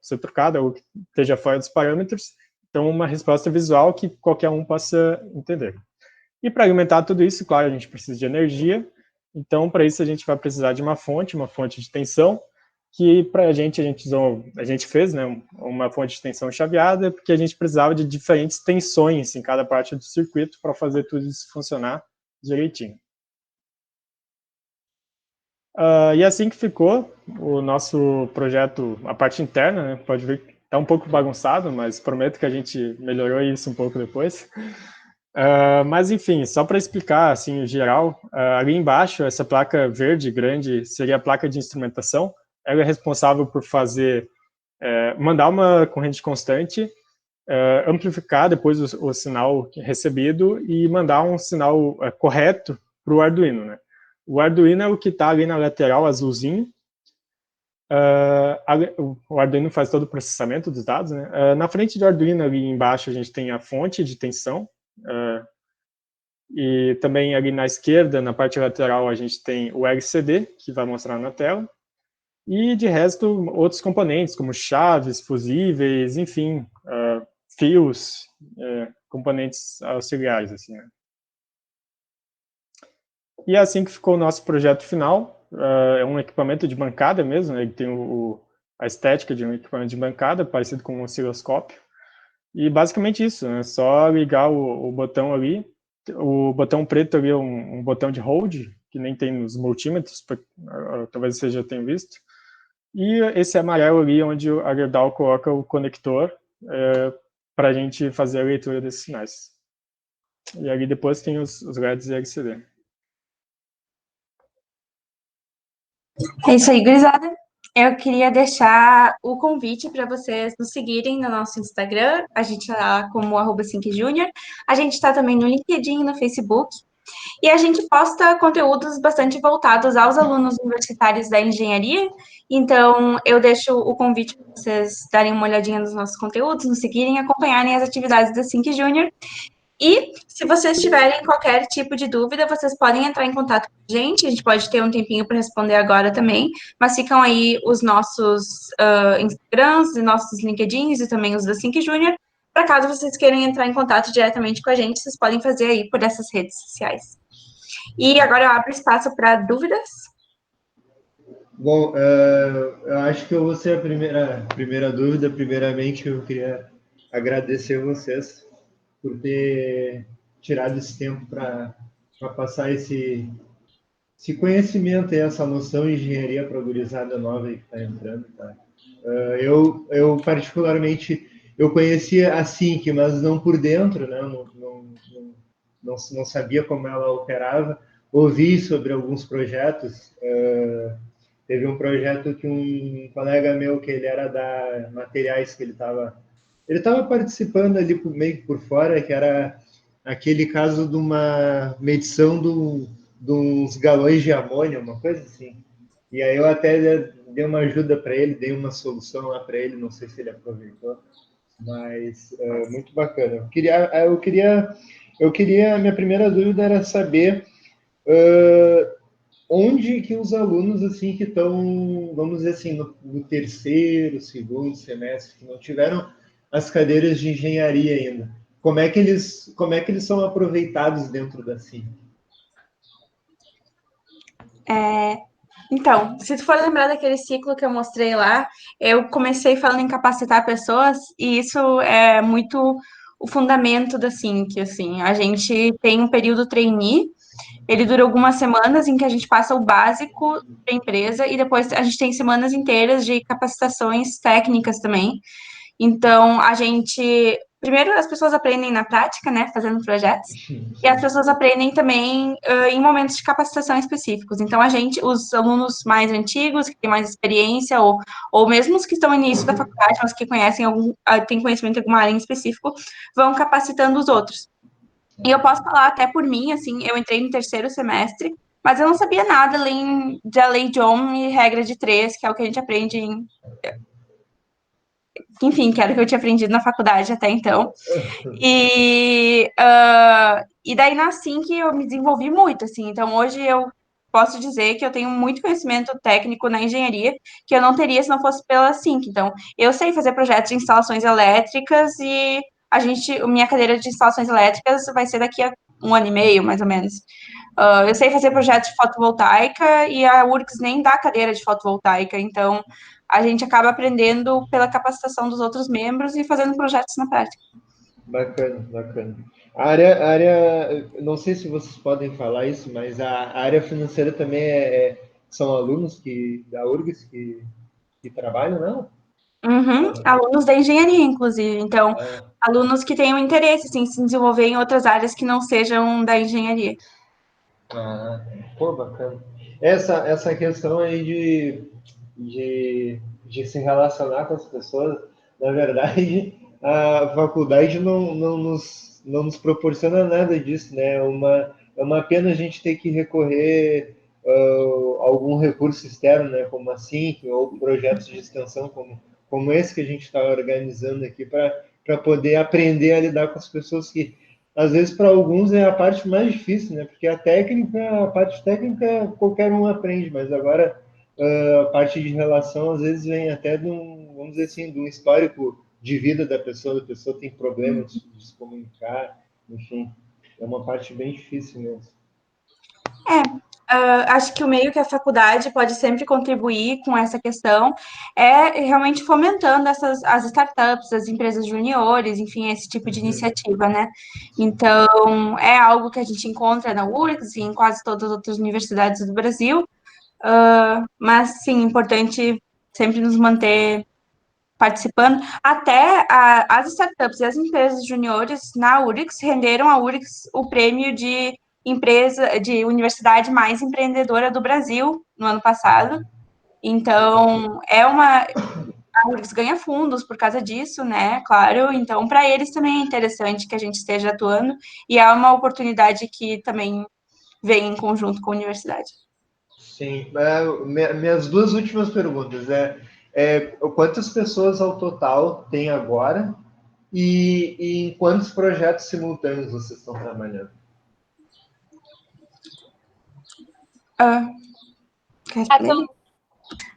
ser trocado, ou que esteja fora dos parâmetros. Então, uma resposta visual que qualquer um possa entender. E para alimentar tudo isso, claro, a gente precisa de energia. Então, para isso, a gente vai precisar de uma fonte de tensão, que para a gente fez, né, uma fonte de tensão chaveada, porque a gente precisava de diferentes tensões em cada parte do circuito para fazer tudo isso funcionar direitinho. E assim que ficou o nosso projeto, a parte interna, né, pode ver que está um pouco bagunçado, mas prometo que a gente melhorou isso um pouco depois. Mas enfim, só para explicar assim, em geral, ali embaixo, essa placa verde grande seria a placa de instrumentação. Ela é responsável por mandar uma corrente constante, amplificar depois o sinal recebido e mandar um sinal correto para o Arduino, né? O Arduino é o que está ali na lateral, azulzinho. O Arduino faz todo o processamento dos dados, né? Na frente do Arduino, ali embaixo, a gente tem a fonte de tensão. E também ali na esquerda, na parte lateral, a gente tem o LCD, que vai mostrar na tela. E, de resto, outros componentes, como chaves, fusíveis, enfim, fios, componentes auxiliares, assim, né? E é assim que ficou o nosso projeto final. É um equipamento de bancada mesmo, né? Ele tem a estética de um equipamento de bancada, parecido com um osciloscópio. E basicamente isso, né? Só ligar o botão ali. O botão preto ali é um botão de hold, que nem tem nos multímetros, talvez você já tenha visto. E esse amarelo ali, onde a Gerdau coloca o conector para a gente fazer a leitura desses sinais. E ali depois tem os LEDs e LCD. É isso aí, gurizada. Eu queria deixar o convite para vocês nos seguirem no nosso Instagram. A gente está lá como @syncjunior. A gente está também no LinkedIn e no Facebook. E a gente posta conteúdos bastante voltados aos alunos universitários da engenharia. Então, eu deixo o convite para vocês darem uma olhadinha nos nossos conteúdos, nos seguirem e acompanharem as atividades da Sync Junior. E, se vocês tiverem qualquer tipo de dúvida, vocês podem entrar em contato com a gente pode ter um tempinho para responder agora também, mas ficam aí os nossos Instagrams e nossos LinkedIns e também os da Sync Junior. Para caso vocês queiram entrar em contato diretamente com a gente, vocês podem fazer aí por essas redes sociais. E agora eu abro espaço para dúvidas. Bom, eu acho que eu vou ser a primeira dúvida. Primeiramente, eu queria agradecer vocês por ter tirado esse tempo para passar esse conhecimento e essa noção de engenharia para a gurizada nova que está entrando. Tá? Eu particularmente, eu conhecia a Sync, mas não por dentro, né? Não sabia como ela operava. Ouvi sobre alguns projetos. Teve um projeto que um colega meu, que ele era da materiais, que ele estava participando ali meio por fora, que era aquele caso de uma medição de uns galões de amônia, uma coisa assim. E aí eu até dei uma ajuda para ele, dei uma solução lá para ele, não sei se ele aproveitou, mas muito bacana. Minha primeira dúvida era saber onde que os alunos assim que estão, vamos dizer assim, no terceiro, segundo semestre, que não tiveram as cadeiras de engenharia ainda, como é que eles são aproveitados dentro da CIM? Então, se tu for lembrar daquele ciclo que eu mostrei lá, eu comecei falando em capacitar pessoas, e isso é muito o fundamento da SINC, assim. A gente tem um período trainee, ele dura algumas semanas em que a gente passa o básico da empresa, e depois a gente tem semanas inteiras de capacitações técnicas também. Então, a gente. Primeiro, as pessoas aprendem na prática, né, fazendo projetos, e as pessoas aprendem também em momentos de capacitação específicos. Então, os alunos mais antigos, que têm mais experiência, ou mesmo os que estão no início da faculdade, mas que têm conhecimento de alguma área em específico, vão capacitando os outros. E eu posso falar até por mim, assim, eu entrei no terceiro semestre, mas eu não sabia nada além da lei de Ohm e regra de três, que é o que a gente aprende enfim, que era o que eu tinha aprendido na faculdade até então. E daí na que eu me desenvolvi muito, assim. Então hoje eu posso dizer que eu tenho muito conhecimento técnico na engenharia que eu não teria se não fosse pela SINC. Então, eu sei fazer projetos de instalações elétricas e minha cadeira de instalações elétricas vai ser daqui a 1 ano e meio, mais ou menos. Eu sei fazer projetos de fotovoltaica e a URGS nem dá cadeira de fotovoltaica, então a gente acaba aprendendo pela capacitação dos outros membros e fazendo projetos na prática. Bacana, bacana. A área, não sei se vocês podem falar isso, mas a área financeira também são alunos da URGS que trabalham, não? Uhum, alunos da engenharia, inclusive. Então, alunos que tenham interesse assim, em se desenvolver em outras áreas que não sejam da engenharia. Pô, bacana. Essa questão aí de se relacionar com as pessoas, na verdade, a faculdade não nos proporciona nada disso, né? É uma pena a gente ter que recorrer a algum recurso externo, né? Como a SINC, ou projetos de extensão como esse que a gente está organizando aqui para poder aprender a lidar com as pessoas que às vezes para alguns é a parte mais difícil, né? Porque a parte técnica qualquer um aprende, mas agora a parte de relação às vezes vem até vamos dizer assim, de um histórico de vida da pessoa tem problemas de se comunicar, enfim, é uma parte bem difícil mesmo. Acho que o meio que a faculdade pode sempre contribuir com essa questão é realmente fomentando as startups, as empresas juniores, enfim, esse tipo de iniciativa, né? Então, é algo que a gente encontra na URGS e em quase todas as outras universidades do Brasil, mas, sim, importante sempre nos manter participando. Até as startups e as empresas juniores na URGS renderam à URGS o prêmio de universidade mais empreendedora do Brasil no ano passado. Então, a URGS ganha fundos por causa disso, né? Claro. Então, para eles também é interessante que a gente esteja atuando e é uma oportunidade que também vem em conjunto com a universidade. Sim, minhas duas últimas perguntas quantas pessoas ao total tem agora e em quantos projetos simultâneos vocês estão trabalhando?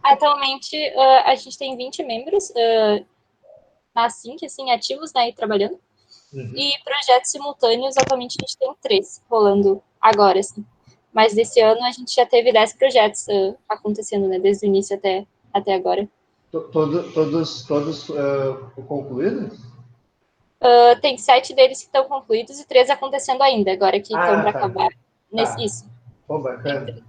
Atualmente, a gente tem 20 membros na SINC, assim, ativos, né, e trabalhando. E projetos simultâneos, atualmente a gente tem 3 rolando agora, assim. Mas desse ano a gente já teve 10 projetos acontecendo, né, desde o início até agora. Todos concluídos? Tem 7 deles que estão concluídos e 3 acontecendo ainda, agora que estão para acabar. Isso. Pô, bacana.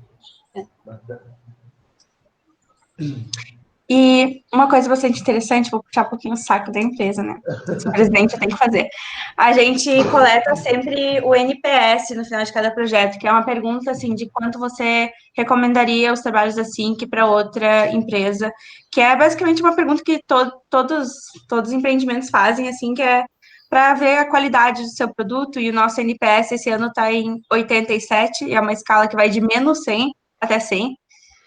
E uma coisa bastante interessante, vou puxar um pouquinho o saco da empresa, né? Simplesmente tem que fazer. A gente coleta sempre o NPS no final de cada projeto, que é uma pergunta, assim, de quanto você recomendaria os trabalhos da SINC para outra empresa, que é basicamente uma pergunta que todos os empreendimentos fazem, assim, que é para ver a qualidade do seu produto, e o nosso NPS esse ano está em 87, é uma escala que vai de -100 até 100,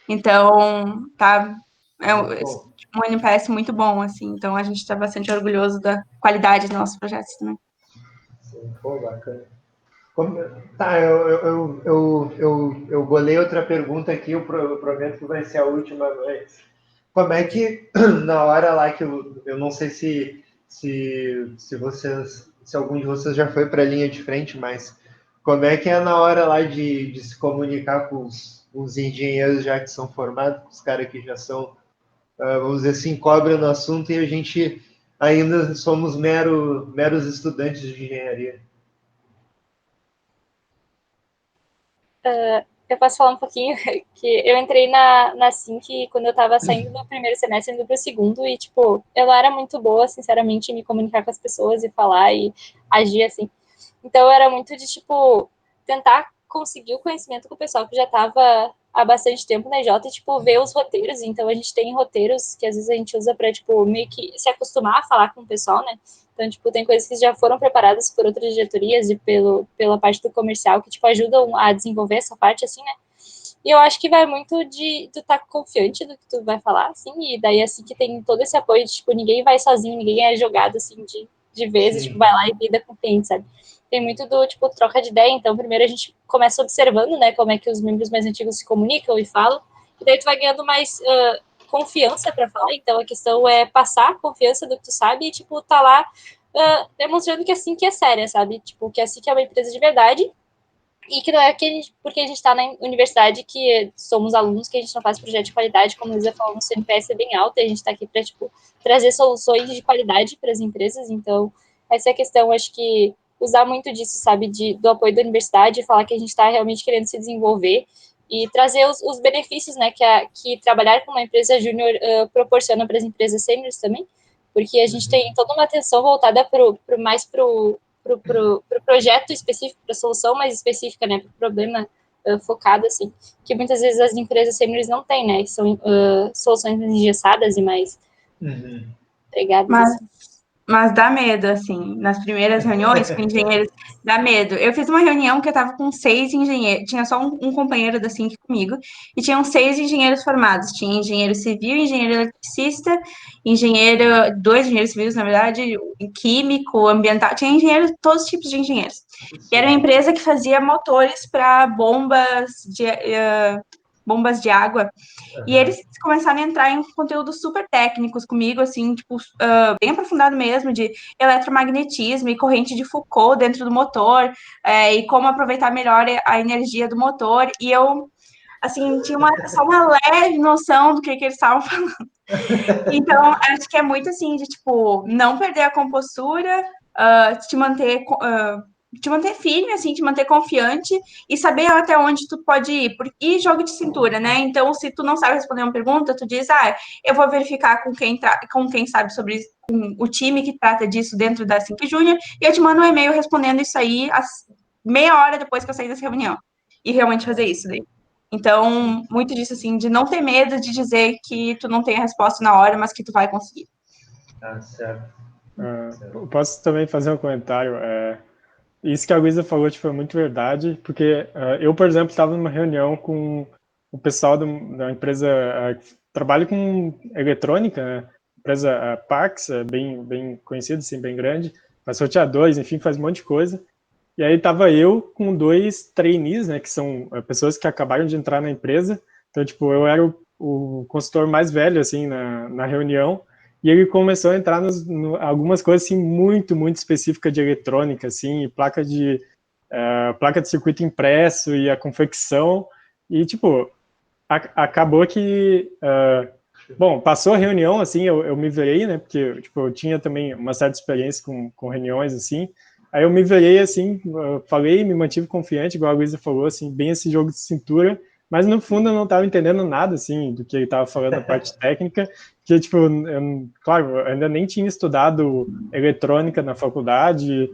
então tá É Bom, um NPS muito bom, assim, então a gente está bastante orgulhoso da qualidade dos nossos projetos também. sim, pô, bacana. Tá, eu bolei outra pergunta aqui, eu prometo que vai ser a última, mas como é que, na hora lá que eu não sei se algum de vocês já foi para a linha de frente, mas como é que é na hora lá de se comunicar com os engenheiros já que são formados, os caras que já são, vamos dizer assim, cobra no assunto e a gente ainda somos meros estudantes de engenharia. Eu posso falar um pouquinho que eu entrei na SINC quando eu estava saindo do primeiro semestre indo para o segundo e, tipo, eu não era muito boa, sinceramente, em me comunicar com as pessoas e falar e agir assim. Então, eu era muito de, tipo, tentar conseguir o conhecimento com o pessoal que já estava há bastante tempo na EJ e, tipo, ver os roteiros. Então, a gente tem roteiros que, às vezes, a gente usa para, tipo, meio que se acostumar a falar com o pessoal, né? Então, tipo, tem coisas que já foram preparadas por outras diretorias e pela parte do comercial que, tipo, ajudam a desenvolver essa parte, assim, né? E eu acho que vai muito de tu estar confiante do que tu vai falar, assim, e daí, assim, que tem todo esse apoio de, tipo, ninguém vai sozinho, ninguém é jogado, assim, de vezes, tipo, Sim. vai lá e lida com o cliente, sabe? Tem muito do, tipo, troca de ideia, então, primeiro a gente começa observando, né, como é que os membros mais antigos se comunicam e falam, e daí tu vai ganhando mais confiança para falar, então a questão é passar a confiança do que tu sabe e, tipo, tá lá demonstrando que assim que é séria, sabe? Tipo, que assim que é uma empresa de verdade e que não é porque a gente está na universidade que somos alunos que a gente não faz projeto de qualidade, como a Luísa falou, nosso NPS é bem alto e a gente está aqui para, tipo, trazer soluções de qualidade para as empresas, então essa é a questão, acho que usar muito disso, sabe, do apoio da universidade, falar que a gente está realmente querendo se desenvolver e trazer os benefícios, né, que trabalhar com uma empresa júnior proporciona para as empresas sêniores também, porque a gente tem toda uma atenção voltada mais para o projeto específico, para a solução mais específica, né, para o problema focado, assim, que muitas vezes as empresas sêniores não têm, né, são soluções engessadas e mais pregadas, Mas assim. Mas dá medo, assim, nas primeiras reuniões com engenheiros, dá medo. Eu fiz uma reunião que eu tava com 6 engenheiros, tinha só um companheiro da SINC comigo, e tinham 6 engenheiros formados. Tinha engenheiro civil, engenheiro eletricista, dois engenheiros civis, na verdade, químico, ambiental, tinha engenheiros, todos os tipos de engenheiros. E era uma empresa que fazia motores para bombas de água. E eles começaram a entrar em conteúdos super técnicos comigo, assim, tipo, bem aprofundado mesmo, de eletromagnetismo e corrente de Foucault dentro do motor, e como aproveitar melhor a energia do motor. E eu, assim, tinha só uma leve noção do que eles estavam falando. Então, acho que é muito assim, de, tipo, não perder a compostura, te manter firme, assim, te manter confiante e saber até onde tu pode ir. E jogo de cintura, né? Então, se tu não sabe responder uma pergunta, tu diz, eu vou verificar com quem sabe sobre isso, com o time que trata disso dentro da Sync Júnior, e eu te mando um e-mail respondendo isso aí meia hora depois que eu sair dessa reunião. E realmente fazer isso daí. Então, muito disso, assim, de não ter medo de dizer que tu não tem a resposta na hora, mas que tu vai conseguir. Ah, certo. Posso também fazer um comentário? Isso que a Luísa falou tipo, é muito verdade, porque eu, por exemplo, estava numa reunião com o pessoal da empresa que trabalha com eletrônica, né? Empresa Pax, bem conhecida, assim, bem grande, faz roteadores, enfim, faz um monte de coisa. E aí estava eu com 2 trainees, né, que são pessoas que acabaram de entrar na empresa. Então, tipo, eu era o consultor mais velho, assim, na reunião. E ele começou a entrar algumas coisas, assim, muito específicas de eletrônica, assim, placa de circuito impresso e a confecção. E, tipo, acabou que... bom, passou a reunião, assim, eu me virei, né, porque, tipo, eu tinha também uma certa experiência com reuniões, assim. Aí eu me virei, assim, falei, me mantive confiante, igual a Luísa falou, assim, bem esse jogo de cintura, mas no fundo eu não estava entendendo nada, assim, do que ele estava falando da parte técnica, porque, tipo, claro, eu ainda nem tinha estudado eletrônica na faculdade,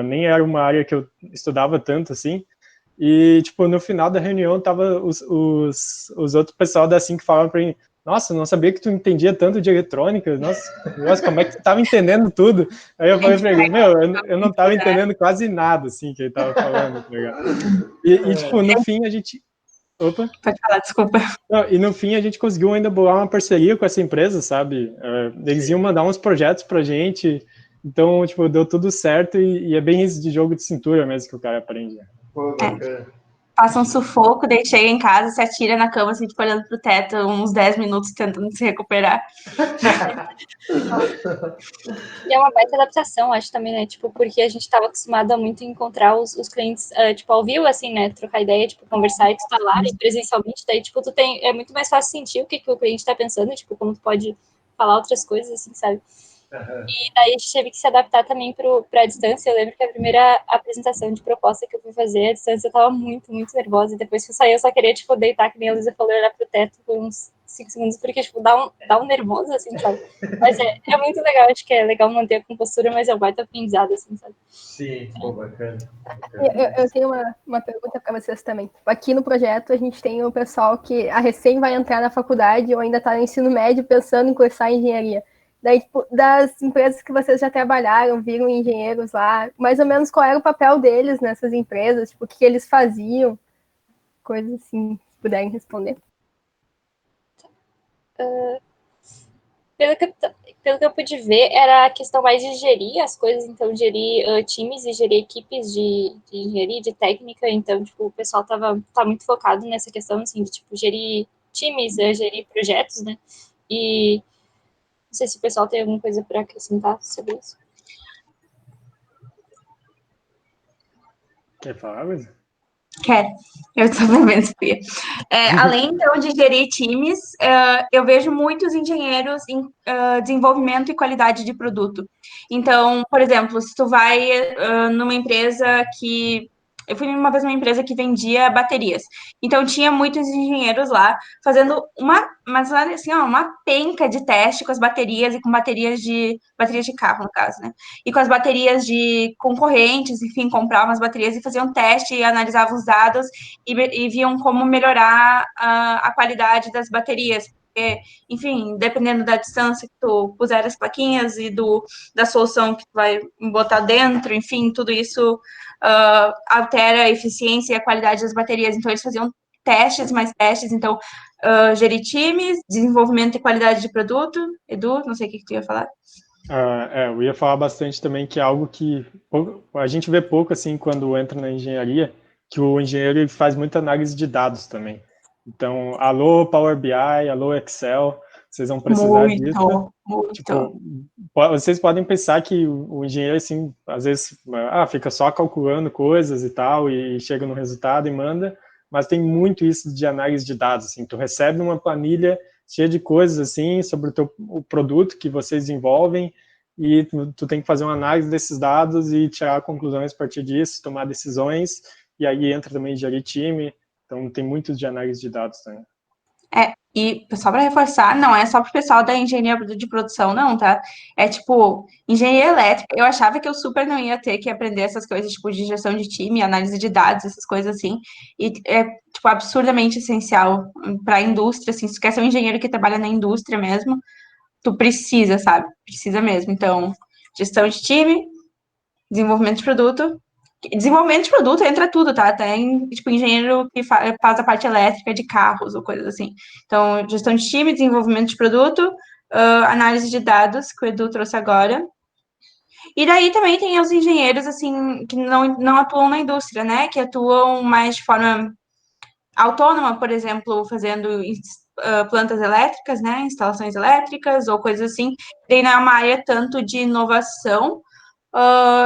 nem era uma área que eu estudava tanto, assim, e, tipo, no final da reunião tava os outros pessoal da Sync que falavam para mim, nossa, não sabia que tu entendia tanto de eletrônica, nossa, como é que tu tava entendendo tudo? Aí eu falei pra ele, eu não tava entendendo quase nada, assim, que ele tava falando, tá ligado? E tipo, no fim, a gente Opa. Pode falar, desculpa. Não, e no fim a gente conseguiu ainda bolar uma parceria com essa empresa, sabe? Eles iam mandar uns projetos pra gente, então, tipo, deu tudo certo e é bem isso de jogo de cintura mesmo que o cara aprende. Pô, bacana. Passa um sufoco, daí chega em casa, se atira na cama, assim, tipo, olhando pro teto, uns 10 minutos tentando se recuperar. E é uma baita adaptação, acho também, né? Tipo, porque a gente estava acostumado a muito encontrar os clientes, tipo, ao vivo, assim, né? Trocar ideia, tipo, conversar e tu tá lá e presencialmente, daí, tipo, é muito mais fácil sentir o que o cliente tá pensando, tipo, como tu pode falar outras coisas, assim, sabe? E daí a gente teve que se adaptar também para a distância. Eu lembro que a primeira apresentação de proposta que eu fui fazer, a distância, eu tava muito, muito nervosa. E depois que eu saí, eu só queria, tipo, deitar, que nem a Luísa falou, olhar pro teto por uns 5 segundos, porque, tipo, dá um nervoso, assim, sabe? Mas é muito legal, acho que é legal manter a compostura, mas é um baita aprendizado, assim, sabe? Sim, pô, bacana. Eu tenho uma pergunta para vocês também. Aqui no projeto, a gente tem o pessoal que a recém vai entrar na faculdade ou ainda está no ensino médio pensando em cursar engenharia. Daí, tipo, das empresas que vocês já trabalharam, viram engenheiros lá, mais ou menos qual era o papel deles nessas empresas, tipo, o que eles faziam, coisas assim, se puderem responder. Pelo que eu pude ver, era a questão mais de gerir as coisas, então gerir times e gerir equipes de engenharia, de técnica, então, tipo, o pessoal tá muito focado nessa questão, assim, de, tipo, gerir times, gerir projetos, né, e não sei se o pessoal tem alguma coisa para acrescentar sobre isso. Quer falar, Luísa? Quero. Eu estou vendo, Fia. Além, então, de gerir times, eu vejo muitos engenheiros em desenvolvimento e qualidade de produto. Então, por exemplo, se tu vai numa empresa que... Eu fui uma vez numa empresa que vendia baterias. Então, tinha muitos engenheiros lá fazendo mas olha assim, ó, uma penca de teste com as baterias e com baterias de carro, no caso, né? E com as baterias de concorrentes, enfim, compravam as baterias e faziam teste e analisavam os dados e viam como melhorar a qualidade das baterias. Porque, enfim, dependendo da distância que tu puser as plaquinhas e da solução que tu vai botar dentro, enfim, tudo isso altera a eficiência e a qualidade das baterias. Então, eles faziam testes, mais testes. Então, gerir times, desenvolvimento e qualidade de produto. Edu, não sei o que tu ia falar. Eu ia falar bastante também que é algo que a gente vê pouco assim quando entra na engenharia, que o engenheiro ele faz muita análise de dados também. Então, alô Power BI, alô Excel, vocês vão precisar disso. Muito. Tipo, vocês podem pensar que o engenheiro assim, às vezes, fica só calculando coisas e tal e chega no resultado e manda, mas tem muito isso de análise de dados, assim, tu recebe uma planilha cheia de coisas assim sobre o produto que vocês desenvolvem e tu tem que fazer uma análise desses dados e tirar conclusões a partir disso, tomar decisões, e aí entra também gerir time, então tem muito de análise de dados também. E só para reforçar, não é só pro pessoal da engenharia de produção, não, tá? É tipo, engenharia elétrica, eu achava que eu super não ia ter que aprender essas coisas, tipo, de gestão de time, análise de dados, essas coisas assim. E é, tipo, absurdamente essencial para a indústria, assim, se tu quer ser um engenheiro que trabalha na indústria mesmo, tu precisa, sabe? Precisa mesmo. Então, gestão de time, desenvolvimento de produto. Desenvolvimento de produto entra tudo, tá? Tem, tipo, engenheiro que faz a parte elétrica de carros ou coisas assim. Então, gestão de time, desenvolvimento de produto, análise de dados, que o Edu trouxe agora. E daí também tem os engenheiros, assim, que não atuam na indústria, né? Que atuam mais de forma autônoma, por exemplo, fazendo plantas elétricas, né? Instalações elétricas ou coisas assim. Daí não é uma área tanto de inovação,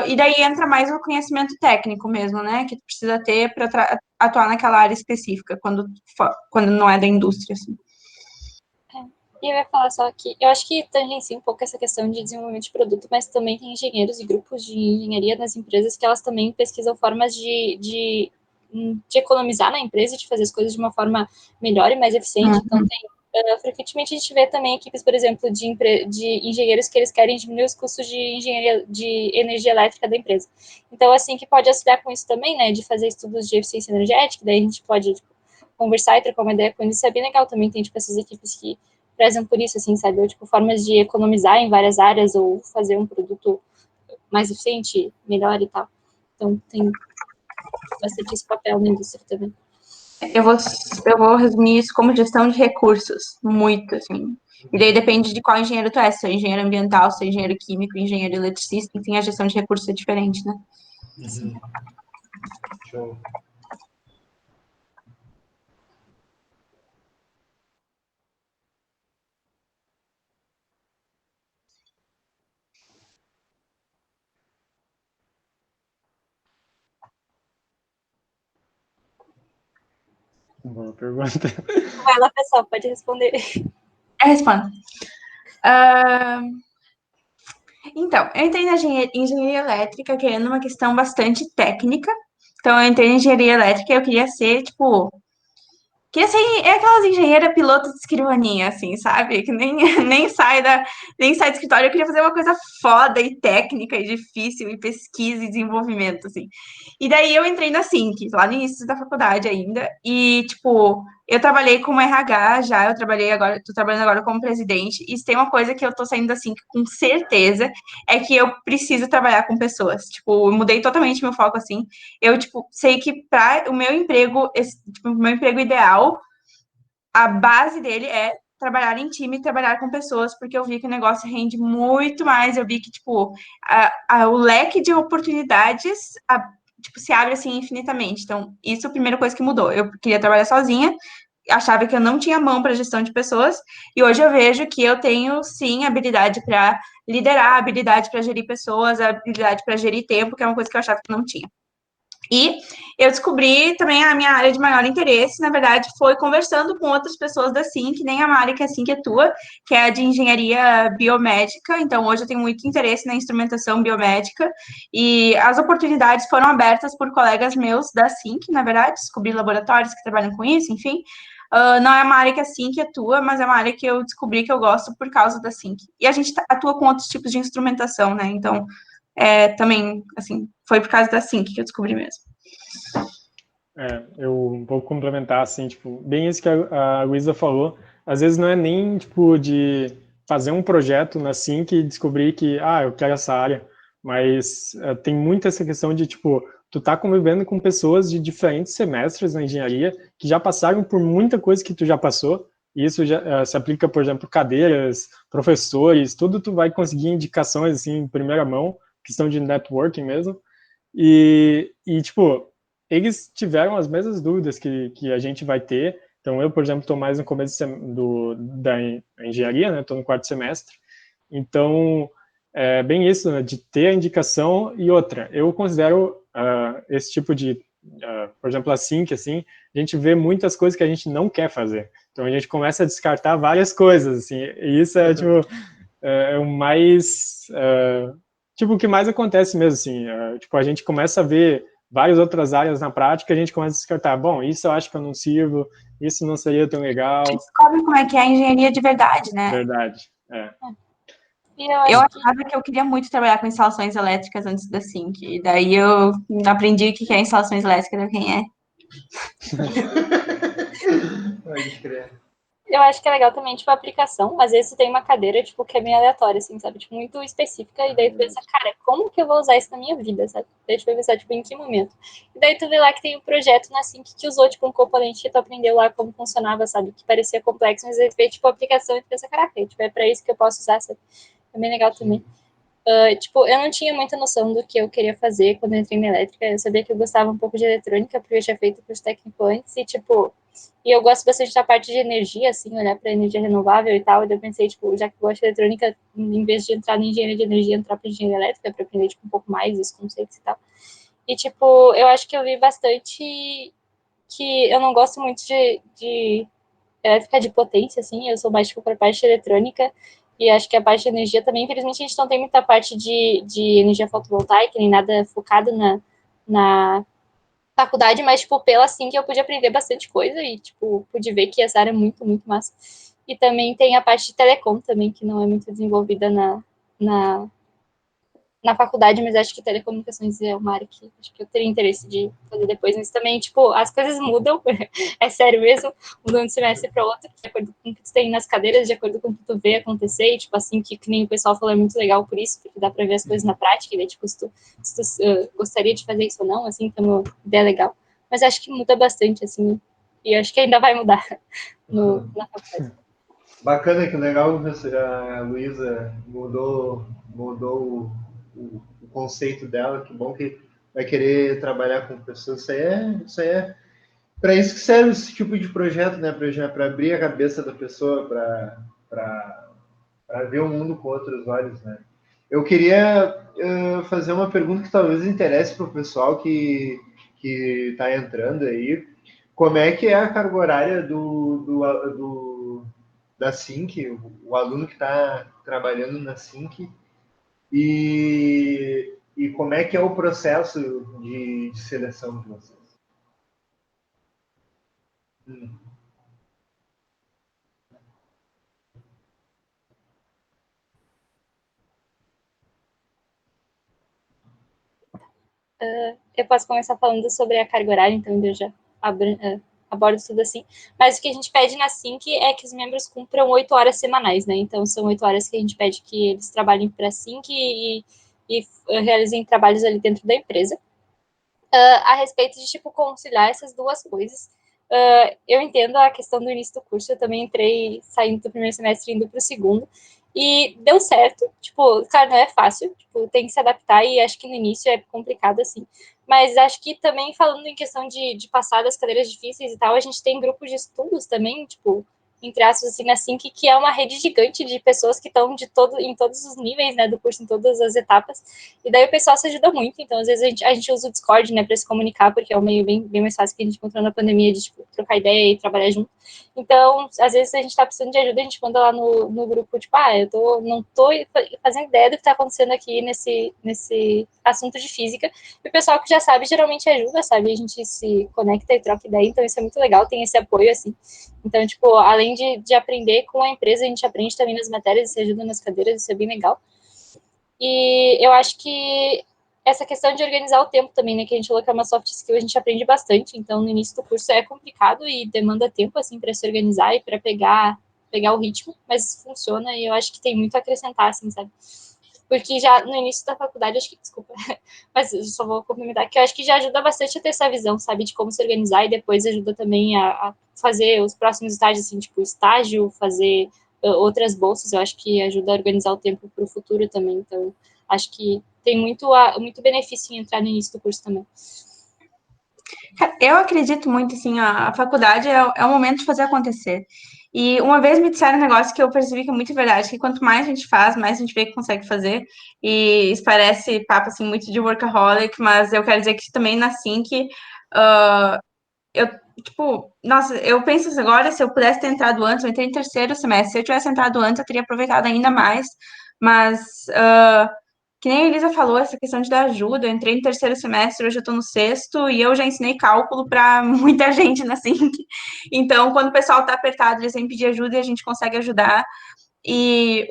e daí entra mais o conhecimento técnico mesmo, né? Que tu precisa ter para atuar naquela área específica, quando não é da indústria, assim. E eu ia falar só que eu acho que tangencia um pouco essa questão de desenvolvimento de produto, mas também tem engenheiros e grupos de engenharia nas empresas que elas também pesquisam formas de economizar na empresa, de fazer as coisas de uma forma melhor e mais eficiente. Então, frequentemente a gente vê também equipes, por exemplo, de engenheiros que eles querem diminuir os custos de engenharia de energia elétrica da empresa. Então, assim, que pode auxiliar com isso também, né, de fazer estudos de eficiência energética, daí a gente pode conversar e trocar uma ideia com eles, isso é bem legal também, tem, tipo, essas equipes que prezam por isso, assim, sabe, ou, tipo, formas de economizar em várias áreas, ou fazer um produto mais eficiente, melhor e tal. Então, tem bastante esse papel na indústria também. Eu vou resumir isso como gestão de recursos, muito, assim. E daí depende de qual engenheiro tu é, se é engenheiro ambiental, se é engenheiro químico, engenheiro eletricista, enfim, a gestão de recursos é diferente, né? Show. Boa pergunta. Vai lá, pessoal, pode responder. Eu respondo. Ah, então, eu entrei na engenharia elétrica querendo uma questão bastante técnica. Então, eu entrei na engenharia elétrica e eu queria ser, tipo, que assim, é aquelas engenheiras pilotos de escrivaninha, assim, sabe? Que nem, nem sai do escritório. Eu queria fazer uma coisa foda e técnica e difícil, e pesquisa e desenvolvimento, assim. E daí eu entrei na SINC, lá no início da faculdade ainda. E, tipo, eu trabalhei como RH já, eu trabalhei agora, tô trabalhando agora como presidente. E se tem uma coisa que eu tô saindo da SINC com certeza, é que eu preciso trabalhar com pessoas. Tipo, eu mudei totalmente meu foco, assim. Eu, tipo, sei que para o meu emprego, tipo, o meu emprego ideal, a base dele é trabalhar em time, trabalhar com pessoas, porque eu vi que o negócio rende muito mais, eu vi que, tipo, o leque de oportunidades, tipo, se abre, assim, infinitamente. Então, isso é a primeira coisa que mudou. Eu queria trabalhar sozinha, achava que eu não tinha mão para gestão de pessoas, e hoje eu vejo que eu tenho, sim, habilidade para liderar, habilidade para gerir pessoas, habilidade para gerir tempo, que é uma coisa que eu achava que não tinha. E eu descobri também a minha área de maior interesse, na verdade, foi conversando com outras pessoas da SINC, nem a área que a SINC atua, que é a de engenharia biomédica. Então, hoje eu tenho muito interesse na instrumentação biomédica e as oportunidades foram abertas por colegas meus da SINC, na verdade, descobri laboratórios que trabalham com isso, enfim. Não é uma área que a SINC atua, mas é uma área que eu descobri que eu gosto por causa da SINC. E a gente atua com outros tipos de instrumentação, né? Então, também, assim, foi por causa da SINC que eu descobri mesmo. Eu vou complementar, assim, tipo, bem isso que a Luísa falou. Às vezes não é nem, tipo, de fazer um projeto na SINC e descobrir que, eu quero essa área, mas tem muito essa questão de, tipo, tu tá convivendo com pessoas de diferentes semestres na engenharia que já passaram por muita coisa que tu já passou, e isso já se aplica, por exemplo, cadeiras, professores, tudo tu vai conseguir indicações, assim, em primeira mão, questão de networking mesmo, tipo, eles tiveram as mesmas dúvidas que a gente vai ter. Então, eu, por exemplo, estou mais no começo da engenharia, né? Estou no 4º semestre. Então, é bem isso, né? De ter a indicação e outra. Eu considero esse tipo de, por exemplo, assim, a gente vê muitas coisas que a gente não quer fazer. Então, a gente começa a descartar várias coisas, assim. E isso é, tipo, o mais... tipo, o que mais acontece mesmo, assim. Tipo, a gente começa a ver várias outras áreas na prática, a gente começa a descartar, bom, isso eu acho que eu não sirvo, isso não seria tão legal. Descobre como é que é a engenharia de verdade, né? Verdade, Eu achava que eu queria muito trabalhar com instalações elétricas antes da SINC, e daí eu aprendi o que é instalações elétricas, quem é. Pode crer. Eu acho que é legal também, tipo, a aplicação. Às vezes tu tem uma cadeira, tipo, que é bem aleatória, assim, sabe? Tipo, muito específica. E daí tu pensa, cara, como que eu vou usar isso na minha vida, sabe? Daí tu vai pensar, tipo, em que momento? E daí tu vê lá que tem um projeto na Sync que usou, tipo, um componente que tu aprendeu lá como funcionava, sabe? Que parecia complexo, mas aí tu vê, tipo, a aplicação e tu pensa, caraca, tipo, é pra isso que eu posso usar, sabe? É bem legal também. Tipo, eu não tinha muita noção do que eu queria fazer quando eu entrei na elétrica. Eu sabia que eu gostava um pouco de eletrônica, porque eu tinha feito curso técnico antes, e, tipo, e eu gosto bastante da parte de energia, assim, olhar para energia renovável e tal. E eu pensei, tipo, já que eu gosto de eletrônica, em vez de entrar em engenharia de energia, entrar para engenharia elétrica, para aprender, tipo, um pouco mais os conceitos e tal. E, tipo, eu acho que eu vi bastante que eu não gosto muito de elétrica de potência, assim, eu sou mais, tipo, para a parte eletrônica, e acho que a parte de energia também, infelizmente, a gente não tem muita parte de energia fotovoltaica, nem nada focado na faculdade, mas, tipo, pela assim que eu pude aprender bastante coisa e, tipo, pude ver que essa área é muito, muito massa. E também tem a parte de telecom também, que não é muito desenvolvida na, na faculdade, mas acho que telecomunicações é uma área que acho que eu teria interesse de fazer depois. Mas também, tipo, as coisas mudam, é sério mesmo, mudando de semestre para outro, de acordo com o que tu tem nas cadeiras, de acordo com o que tu vê acontecer, e, tipo, assim, que nem o pessoal falou, é muito legal por isso, porque dá para ver as coisas na prática, e daí, tipo, se tu gostaria de fazer isso ou não, assim, então, uma ideia legal. Mas acho que muda bastante, assim, E eu acho que ainda vai mudar na faculdade. Bacana, que legal a Luísa mudou o conceito dela, que bom que vai querer trabalhar com pessoas. Isso aí é para isso que serve esse tipo de projeto, né? Para abrir a cabeça da pessoa, para ver o mundo com outros olhos, né? Eu queria fazer uma pergunta que talvez interesse para o pessoal que está entrando aí. Como é que é a carga horária da SINC, o aluno que está trabalhando na SINC, e como é que é o processo de seleção de vocês? Eu posso começar falando sobre a carga horária, então eu já abordo tudo assim. Mas o que a gente pede na SINC é que os membros cumpram 8 horas semanais, né? Então, são 8 horas que a gente pede que eles trabalhem para a SINC e realizem trabalhos ali dentro da empresa. A respeito de, tipo, conciliar essas duas coisas, eu entendo a questão do início do curso, eu também entrei saindo do primeiro semestre indo para o segundo, e deu certo, tipo, claro, não é fácil, tipo, tem que se adaptar, e acho que no início é complicado, assim, mas acho que também, falando em questão de passar das cadeiras difíceis e tal, a gente tem grupos de estudos também, tipo, entre aspas, assim, na SINC, que é uma rede gigante de pessoas que estão em todos os níveis, né, do curso, em todas as etapas, e daí o pessoal se ajuda muito, então às vezes a gente usa o Discord, né, para se comunicar, porque é um meio bem mais fácil que a gente encontrou na pandemia, de, tipo, trocar ideia e trabalhar junto. Então, às vezes a gente tá precisando de ajuda, a gente manda lá no grupo, tipo, não tô fazendo ideia do que tá acontecendo aqui nesse assunto de física, e o pessoal que já sabe, geralmente ajuda, sabe, a gente se conecta e troca ideia, então isso é muito legal, tem esse apoio, assim. Então, tipo, além de aprender com a empresa, a gente aprende também nas matérias, se ajuda nas cadeiras, isso é bem legal. E eu acho que essa questão de organizar o tempo também, né, que a gente falou que é uma soft skill, a gente aprende bastante, então no início do curso é complicado e demanda tempo, assim, para se organizar e para pegar o ritmo, mas funciona e eu acho que tem muito a acrescentar, assim, sabe? Porque já no início da faculdade, acho que, desculpa, mas eu só vou complementar, que eu acho que já ajuda bastante a ter essa visão, sabe, de como se organizar e depois ajuda também a fazer os próximos estágios, assim, tipo estágio, fazer outras bolsas, eu acho que ajuda a organizar o tempo para o futuro também, então acho que tem muito benefício em entrar no início do curso também. Eu acredito muito, assim, a faculdade é o momento de fazer acontecer. E uma vez me disseram um negócio que eu percebi que é muito verdade, que quanto mais a gente faz, mais a gente vê que consegue fazer. E isso parece papo, assim, muito de workaholic, mas eu quero dizer que também na SINC, eu, tipo, nossa, eu penso assim, agora, se eu pudesse ter entrado antes, eu entrei em terceiro semestre, se eu tivesse entrado antes, eu teria aproveitado ainda mais, mas que nem a Elisa falou, essa questão de dar ajuda. Eu entrei no terceiro semestre, hoje eu estou no sexto, e eu já ensinei cálculo para muita gente na SINC. Então, quando o pessoal está apertado, eles vêm pedir ajuda e a gente consegue ajudar. E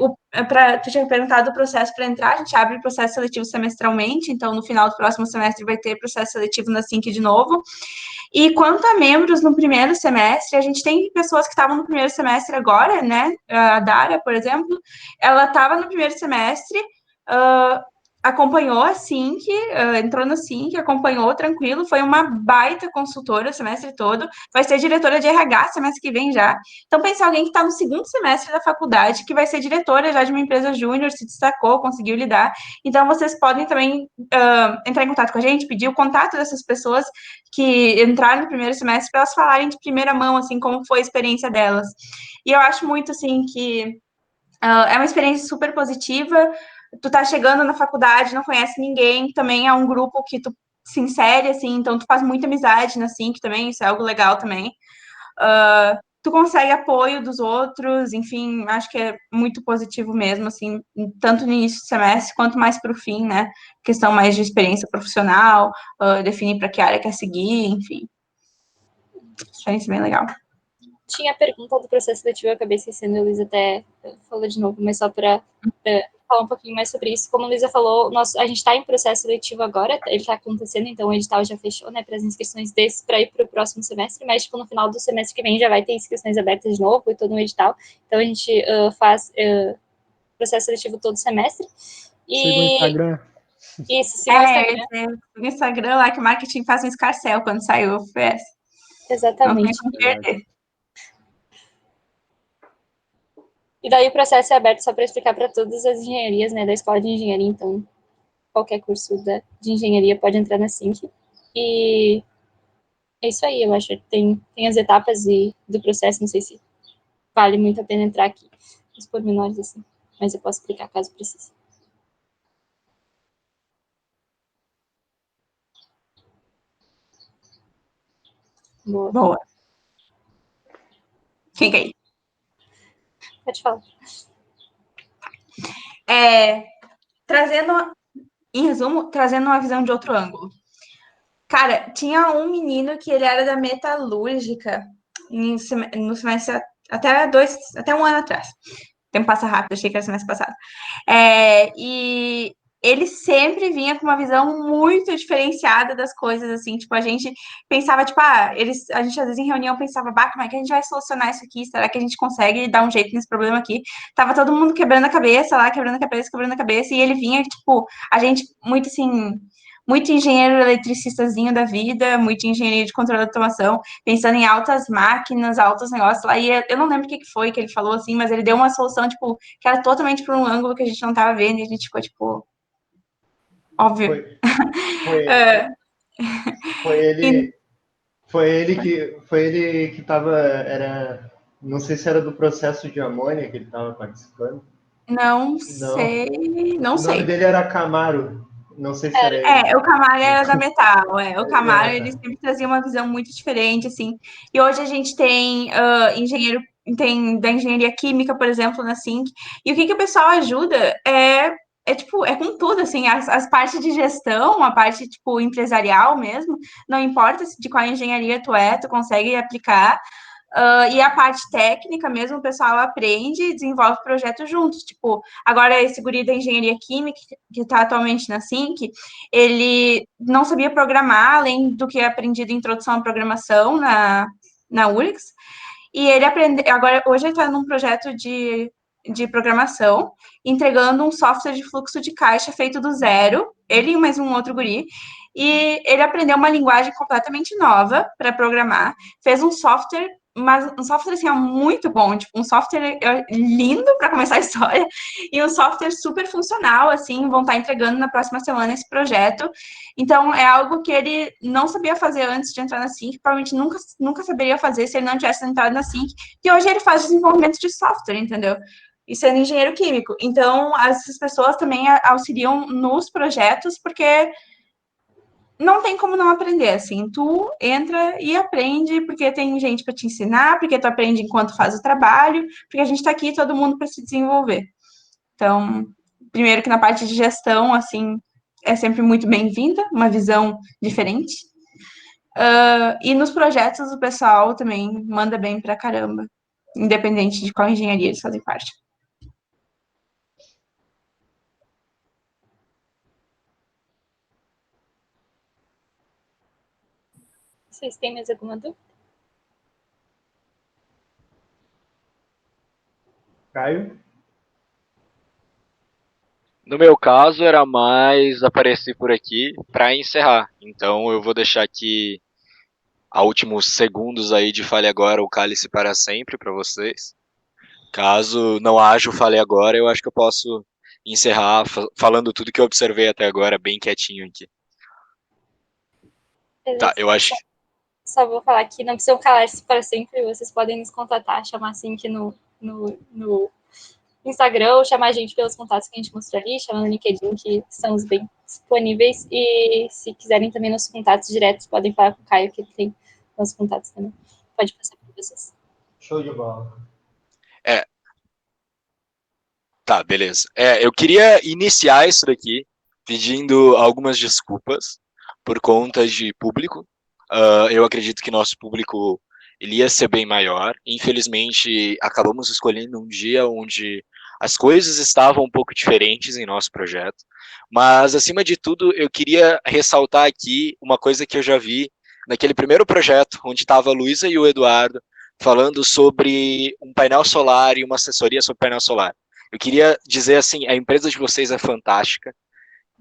tu tinha perguntado o processo para entrar, a gente abre o processo seletivo semestralmente, então no final do próximo semestre vai ter processo seletivo na SINC de novo. E quanto a membros no primeiro semestre, a gente tem pessoas que estavam no primeiro semestre agora, né? A Dara, por exemplo, ela estava no primeiro semestre, acompanhou a SINC, entrou no SINC, acompanhou tranquilo, foi uma baita consultora o semestre todo, vai ser diretora de RH semestre que vem já. Então, pensa alguém que está no segundo semestre da faculdade, que vai ser diretora já de uma empresa júnior, se destacou, conseguiu lidar. Então, vocês podem também entrar em contato com a gente, pedir o contato dessas pessoas que entraram no primeiro semestre para elas falarem de primeira mão, assim, como foi a experiência delas. E eu acho muito, assim, que é uma experiência super positiva. Tu tá chegando na faculdade, não conhece ninguém, também é um grupo que tu se insere, assim, então tu faz muita amizade na SINC também, isso é algo legal também. Tu consegue apoio dos outros, enfim, acho que é muito positivo mesmo, assim, tanto no início do semestre quanto mais para o fim, né? Questão mais de experiência profissional, definir para que área quer seguir, enfim. Achei isso bem legal. Tinha a pergunta do processo seletivo, eu acabei esquecendo, a Luísa até falou de novo, mas só para falar um pouquinho mais sobre isso. Como a Luísa falou, a gente está em processo seletivo agora, ele está acontecendo, então o edital já fechou, né, para as inscrições desses para ir para o próximo semestre, mas tipo, no final do semestre que vem já vai ter inscrições abertas de novo e todo um edital. Então a gente faz processo seletivo todo semestre. Siga o Instagram. Isso, siga o Instagram. O Instagram lá que o marketing faz um escarcel quando saiu o FPS. Exatamente. Não tem como perder. E daí o processo é aberto só para explicar para todas as engenharias, né, da escola de engenharia, então qualquer curso de engenharia pode entrar na SINC. E é isso aí, eu acho que tem as etapas do processo, não sei se vale muito a pena entrar aqui, os pormenores assim, mas eu posso explicar caso precise. Boa. Boa. Fica aí. Pode falar. Em resumo, trazendo uma visão de outro ângulo. Cara, tinha um menino que ele era da metalúrgica no semestre até um ano atrás. O tempo passa rápido, achei que era semestre passado. E ele sempre vinha com uma visão muito diferenciada das coisas, assim, tipo, a gente pensava, tipo, a gente às vezes em reunião pensava, como é que a gente vai solucionar isso aqui? Será que a gente consegue dar um jeito nesse problema aqui? Tava todo mundo quebrando a cabeça lá, quebrando a cabeça, e ele vinha, tipo, a gente muito assim, muito engenheiro eletricistazinho da vida, muito engenharia de controle de automação, pensando em altas máquinas, altos negócios lá, e eu não lembro o que foi que ele falou, assim, mas ele deu uma solução, tipo, que era totalmente por um ângulo que a gente não tava vendo, e a gente ficou, tipo, óbvio. Foi, foi ele, foi ele que estava, não sei se era do processo de amônia que ele estava participando. Não Não. O nome sei. dele era Camaro. Não sei se era ele. O Camaro era da Metal, o Camaro, ele Tá. sempre trazia uma visão muito diferente, assim, e hoje a gente tem tem da engenharia química, por exemplo, na SINC, e o que o pessoal ajuda tipo, é com tudo, assim, as partes de gestão, a parte, tipo, empresarial mesmo, não importa de qual engenharia tu consegue aplicar. E a parte técnica mesmo, o pessoal aprende e desenvolve projetos juntos. Tipo, agora esse guri da engenharia química, que está atualmente na SINC, ele não sabia programar, além do que é aprendido em introdução à programação na URGS. E ele aprendeu, agora, hoje ele está num projeto de programação, entregando um software de fluxo de caixa feito do zero, ele e mais um outro guri, e ele aprendeu uma linguagem completamente nova para programar, fez um software, mas um software assim, muito bom, tipo, um software lindo para começar a história, e um software super funcional, assim, vão estar entregando na próxima semana esse projeto. Então, é algo que ele não sabia fazer antes de entrar na SINC, provavelmente nunca saberia fazer se ele não tivesse entrado na SINC, e hoje ele faz desenvolvimento de software, entendeu? E sendo engenheiro químico. Então, essas pessoas também auxiliam nos projetos, porque não tem como não aprender, assim, tu entra e aprende, porque tem gente para te ensinar, porque tu aprende enquanto faz o trabalho, porque a gente está aqui todo mundo para se desenvolver. Então, primeiro que na parte de gestão, assim, é sempre muito bem-vinda, uma visão diferente. E nos projetos o pessoal também manda bem pra caramba, independente de qual engenharia eles fazem parte. Vocês têm mais alguma dúvida? Caio? No meu caso, era mais aparecer por aqui para encerrar. Então, eu vou deixar aqui a últimos segundos aí de Fale Agora, o cálice para sempre para vocês. Caso não haja o Fale Agora, eu acho que eu posso encerrar falando tudo que eu observei até agora, bem quietinho aqui. Tá, eu acho. Só vou falar que não precisam calar-se para sempre, vocês podem nos contatar, chamar assim que no Instagram, ou chamar a gente pelos contatos que a gente mostrou ali, chamando no LinkedIn, que estamos bem disponíveis. E se quiserem também nossos contatos diretos, podem falar com o Caio, que ele tem nossos contatos também. Pode passar para vocês. Show de bola. Tá, beleza. Eu queria iniciar isso daqui pedindo algumas desculpas por conta de público. Eu acredito que nosso público ele ia ser bem maior. Infelizmente, acabamos escolhendo um dia onde as coisas estavam um pouco diferentes em nosso projeto. Mas, acima de tudo, eu queria ressaltar aqui uma coisa que eu já vi naquele primeiro projeto, onde estava a Luísa e o Eduardo falando sobre um painel solar e uma assessoria sobre painel solar. Eu queria dizer assim, a empresa de vocês é fantástica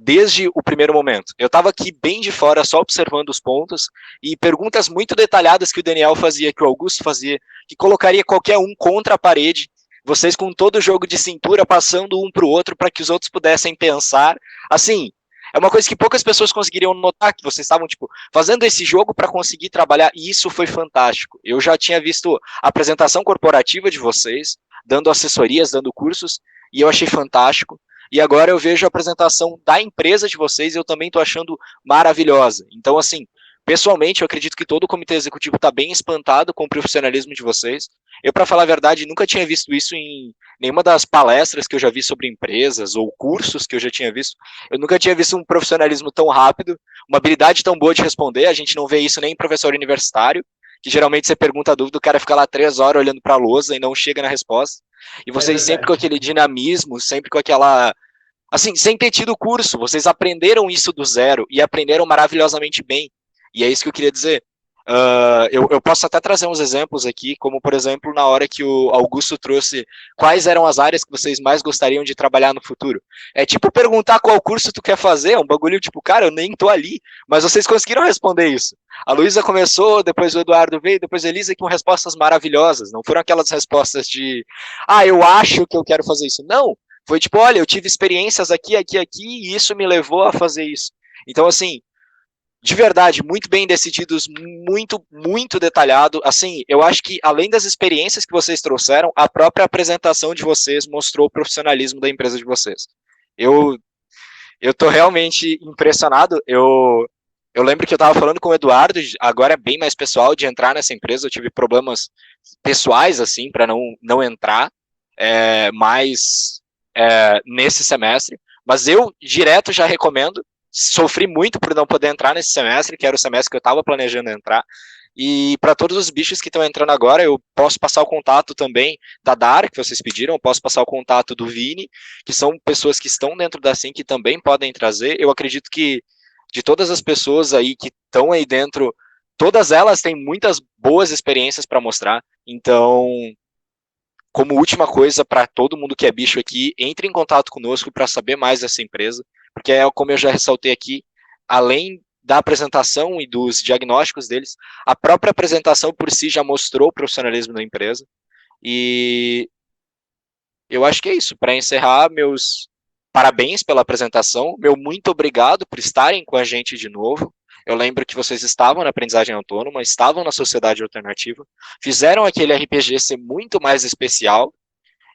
desde o primeiro momento. Eu estava aqui bem de fora, só observando os pontos, e perguntas muito detalhadas que o Daniel fazia, que o Augusto fazia, que colocaria qualquer um contra a parede, vocês com todo o jogo de cintura, passando um para o outro, para que os outros pudessem pensar. Assim, é uma coisa que poucas pessoas conseguiriam notar, que vocês estavam, tipo, fazendo esse jogo para conseguir trabalhar, e isso foi fantástico. Eu já tinha visto a apresentação corporativa de vocês, dando assessorias, dando cursos, e eu achei fantástico. E agora eu vejo a apresentação da empresa de vocês e eu também estou achando maravilhosa. Então, assim, pessoalmente, eu acredito que todo o comitê executivo está bem espantado com o profissionalismo de vocês. Eu, para falar a verdade, nunca tinha visto isso em nenhuma das palestras que eu já vi sobre empresas ou cursos que eu já tinha visto. Eu nunca tinha visto um profissionalismo tão rápido, uma habilidade tão boa de responder. A gente não vê isso nem em professor universitário, que geralmente você pergunta a dúvida, o cara fica lá 3 horas olhando para a lousa e não chega na resposta. E vocês sempre com aquele dinamismo, sempre com aquela... Assim, sem ter tido curso, vocês aprenderam isso do zero e aprenderam maravilhosamente bem. E é isso que eu queria dizer. Eu posso até trazer uns exemplos aqui, como, por exemplo, na hora que o Augusto trouxe quais eram as áreas que vocês mais gostariam de trabalhar no futuro. É tipo perguntar qual curso tu quer fazer, é um bagulho tipo, cara, eu nem tô ali, mas vocês conseguiram responder isso. A Luísa começou, depois o Eduardo veio, depois a Elisa com respostas maravilhosas. Não foram aquelas respostas de, eu acho que eu quero fazer isso. Não, foi tipo, olha, eu tive experiências aqui, e isso me levou a fazer isso. Então, assim, de verdade, muito bem decididos, muito, muito detalhado. Assim, eu acho que além das experiências que vocês trouxeram, a própria apresentação de vocês mostrou o profissionalismo da empresa de vocês. Eu tô realmente impressionado. Eu lembro que eu estava falando com o Eduardo, agora é bem mais pessoal, de entrar nessa empresa. Eu tive problemas pessoais, assim, para não entrar nesse semestre. Mas eu, direto, já recomendo. Sofri muito por não poder entrar nesse semestre, que era o semestre que eu estava planejando entrar. E para todos os bichos que estão entrando agora, eu posso passar o contato também da Dara, que vocês pediram, eu posso passar o contato do Vini, que são pessoas que estão dentro da SIM que também podem trazer. Eu acredito que de todas as pessoas aí que estão aí dentro, todas elas têm muitas boas experiências para mostrar. Então, como última coisa, para todo mundo que é bicho aqui, entre em contato conosco para saber mais dessa empresa, porque como eu já ressaltei aqui, além da apresentação e dos diagnósticos deles, a própria apresentação por si já mostrou o profissionalismo da empresa. E eu acho que é isso. Para encerrar, meus parabéns pela apresentação, meu muito obrigado por estarem com a gente de novo. Eu lembro que vocês estavam na aprendizagem autônoma, estavam na sociedade alternativa, fizeram aquele RPG ser muito mais especial,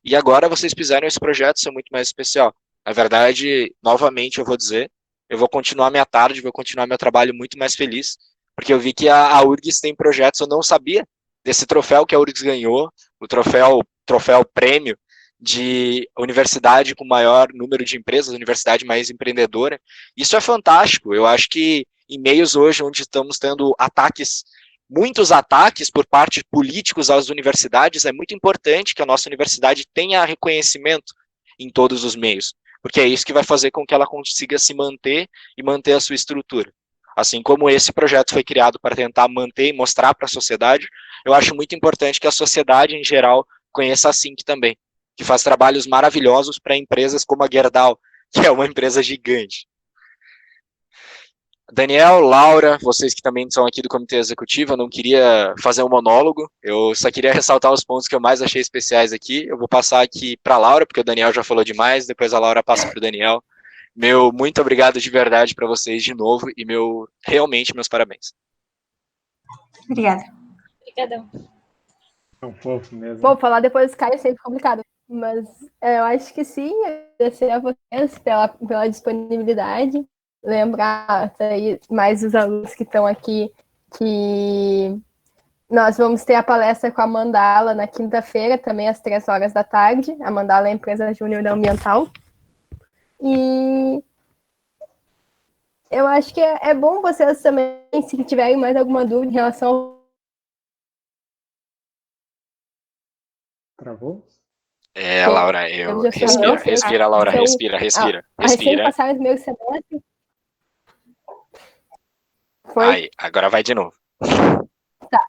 e agora vocês fizeram esse projeto ser muito mais especial. Na verdade, novamente eu vou dizer, eu vou continuar minha tarde, vou continuar meu trabalho muito mais feliz, porque eu vi que a URGS tem projetos, eu não sabia desse troféu que a URGS ganhou, o troféu prêmio de universidade com maior número de empresas, universidade mais empreendedora. Isso é fantástico. Eu acho que em meios hoje onde estamos tendo muitos ataques por parte de políticos às universidades, é muito importante que a nossa universidade tenha reconhecimento em todos os meios, porque é isso que vai fazer com que ela consiga se manter e manter a sua estrutura. Assim como esse projeto foi criado para tentar manter e mostrar para a sociedade, eu acho muito importante que a sociedade em geral conheça a SINC também, que faz trabalhos maravilhosos para empresas como a Gerdau, que é uma empresa gigante. Daniel, Laura, vocês que também são aqui do Comitê Executivo, eu não queria fazer um monólogo, eu só queria ressaltar os pontos que eu mais achei especiais aqui. Eu vou passar aqui para a Laura, porque o Daniel já falou demais, depois a Laura passa para o Daniel. Meu muito obrigado de verdade para vocês de novo e realmente meus parabéns. Obrigada. Obrigadão. É um fofo mesmo. Bom, falar depois do Caio é sempre complicado, mas eu acho que sim, agradecer a vocês pela disponibilidade. Lembrar aí mais os alunos que estão aqui que nós vamos ter a palestra com a Mandala na quinta-feira, também às 3 horas da tarde. A Mandala é a empresa júnior da Ambiental. E eu acho que é bom vocês também, se tiverem mais alguma dúvida em relação ao... Travou? Laura, respira, Laura, respira. Recém-passaram os meus semestres. Foi? Agora vai de novo. Tá.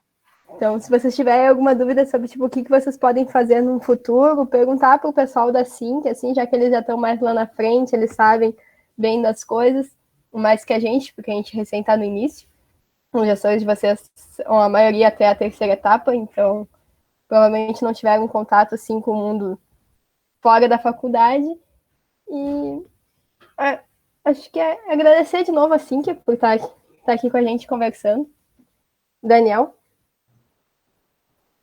Então, se vocês tiverem alguma dúvida sobre o que vocês podem fazer no futuro, perguntar para o pessoal da SINC, assim, já que eles já estão mais lá na frente, eles sabem bem das coisas, mais que a gente, porque a gente recém está no início. Os gestores de vocês são a maioria até a terceira etapa, então provavelmente não tiveram contato assim com o mundo fora da faculdade. E acho que é agradecer de novo a Cíntia por estar aqui com a gente conversando. Daniel?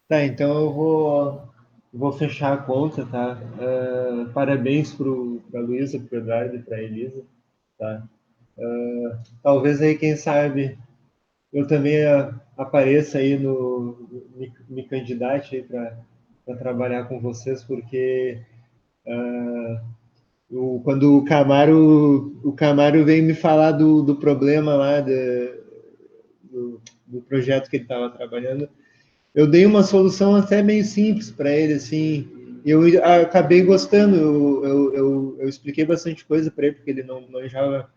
Tá, então eu vou fechar a conta, tá? Parabéns para a Luísa, para o Eduardo e para a Elisa, tá? Talvez aí, quem sabe, eu também apareça aí me candidate aí para trabalhar com vocês, porque quando o Camaro veio me falar do problema lá do projeto que ele estava trabalhando, eu dei uma solução até meio simples para ele, assim, e eu acabei gostando, eu expliquei bastante coisa para ele, porque ele não manjava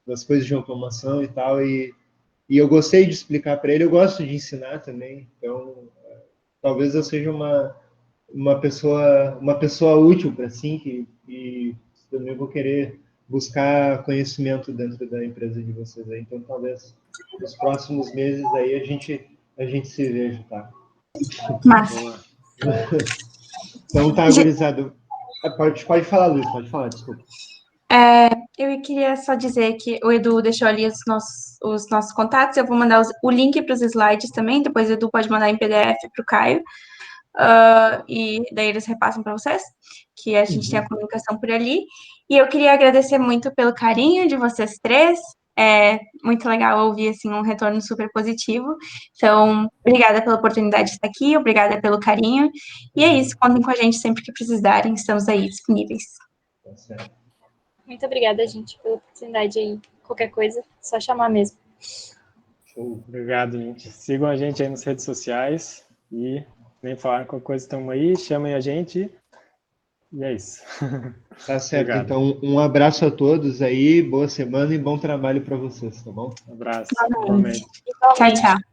das coisas de automação e tal, e eu gostei de explicar para ele, eu gosto de ensinar também, então talvez eu seja uma pessoa útil para assim, e também vou querer buscar conhecimento dentro da empresa de vocês aí, então talvez nos próximos meses aí a gente se veja, tá? Mas, Então tá, gurizada. Pode falar, Luiz, pode falar, desculpa. eu queria só dizer que o Edu deixou ali os nossos contatos. Eu vou mandar o link para os slides também. Depois o Edu pode mandar em PDF para o Caio. E daí eles repassam para vocês, que a gente tem a comunicação por ali. E eu queria agradecer muito pelo carinho de vocês três. É muito legal ouvir assim, um retorno super positivo. Então, obrigada pela oportunidade de estar aqui, obrigada pelo carinho. E é isso, contem com a gente sempre que precisarem, estamos aí disponíveis. Tá certo. Muito obrigada, gente, pela oportunidade aí. Qualquer coisa, só chamar mesmo. Show. Obrigado, gente. Sigam a gente aí nas redes sociais e nem falar qualquer coisa, estamos aí, chamem a gente e é isso. Tá certo, Obrigado. então um abraço a todos aí, boa semana e bom trabalho para vocês, tá bom? Um abraço. Igualmente. Tchau, tchau.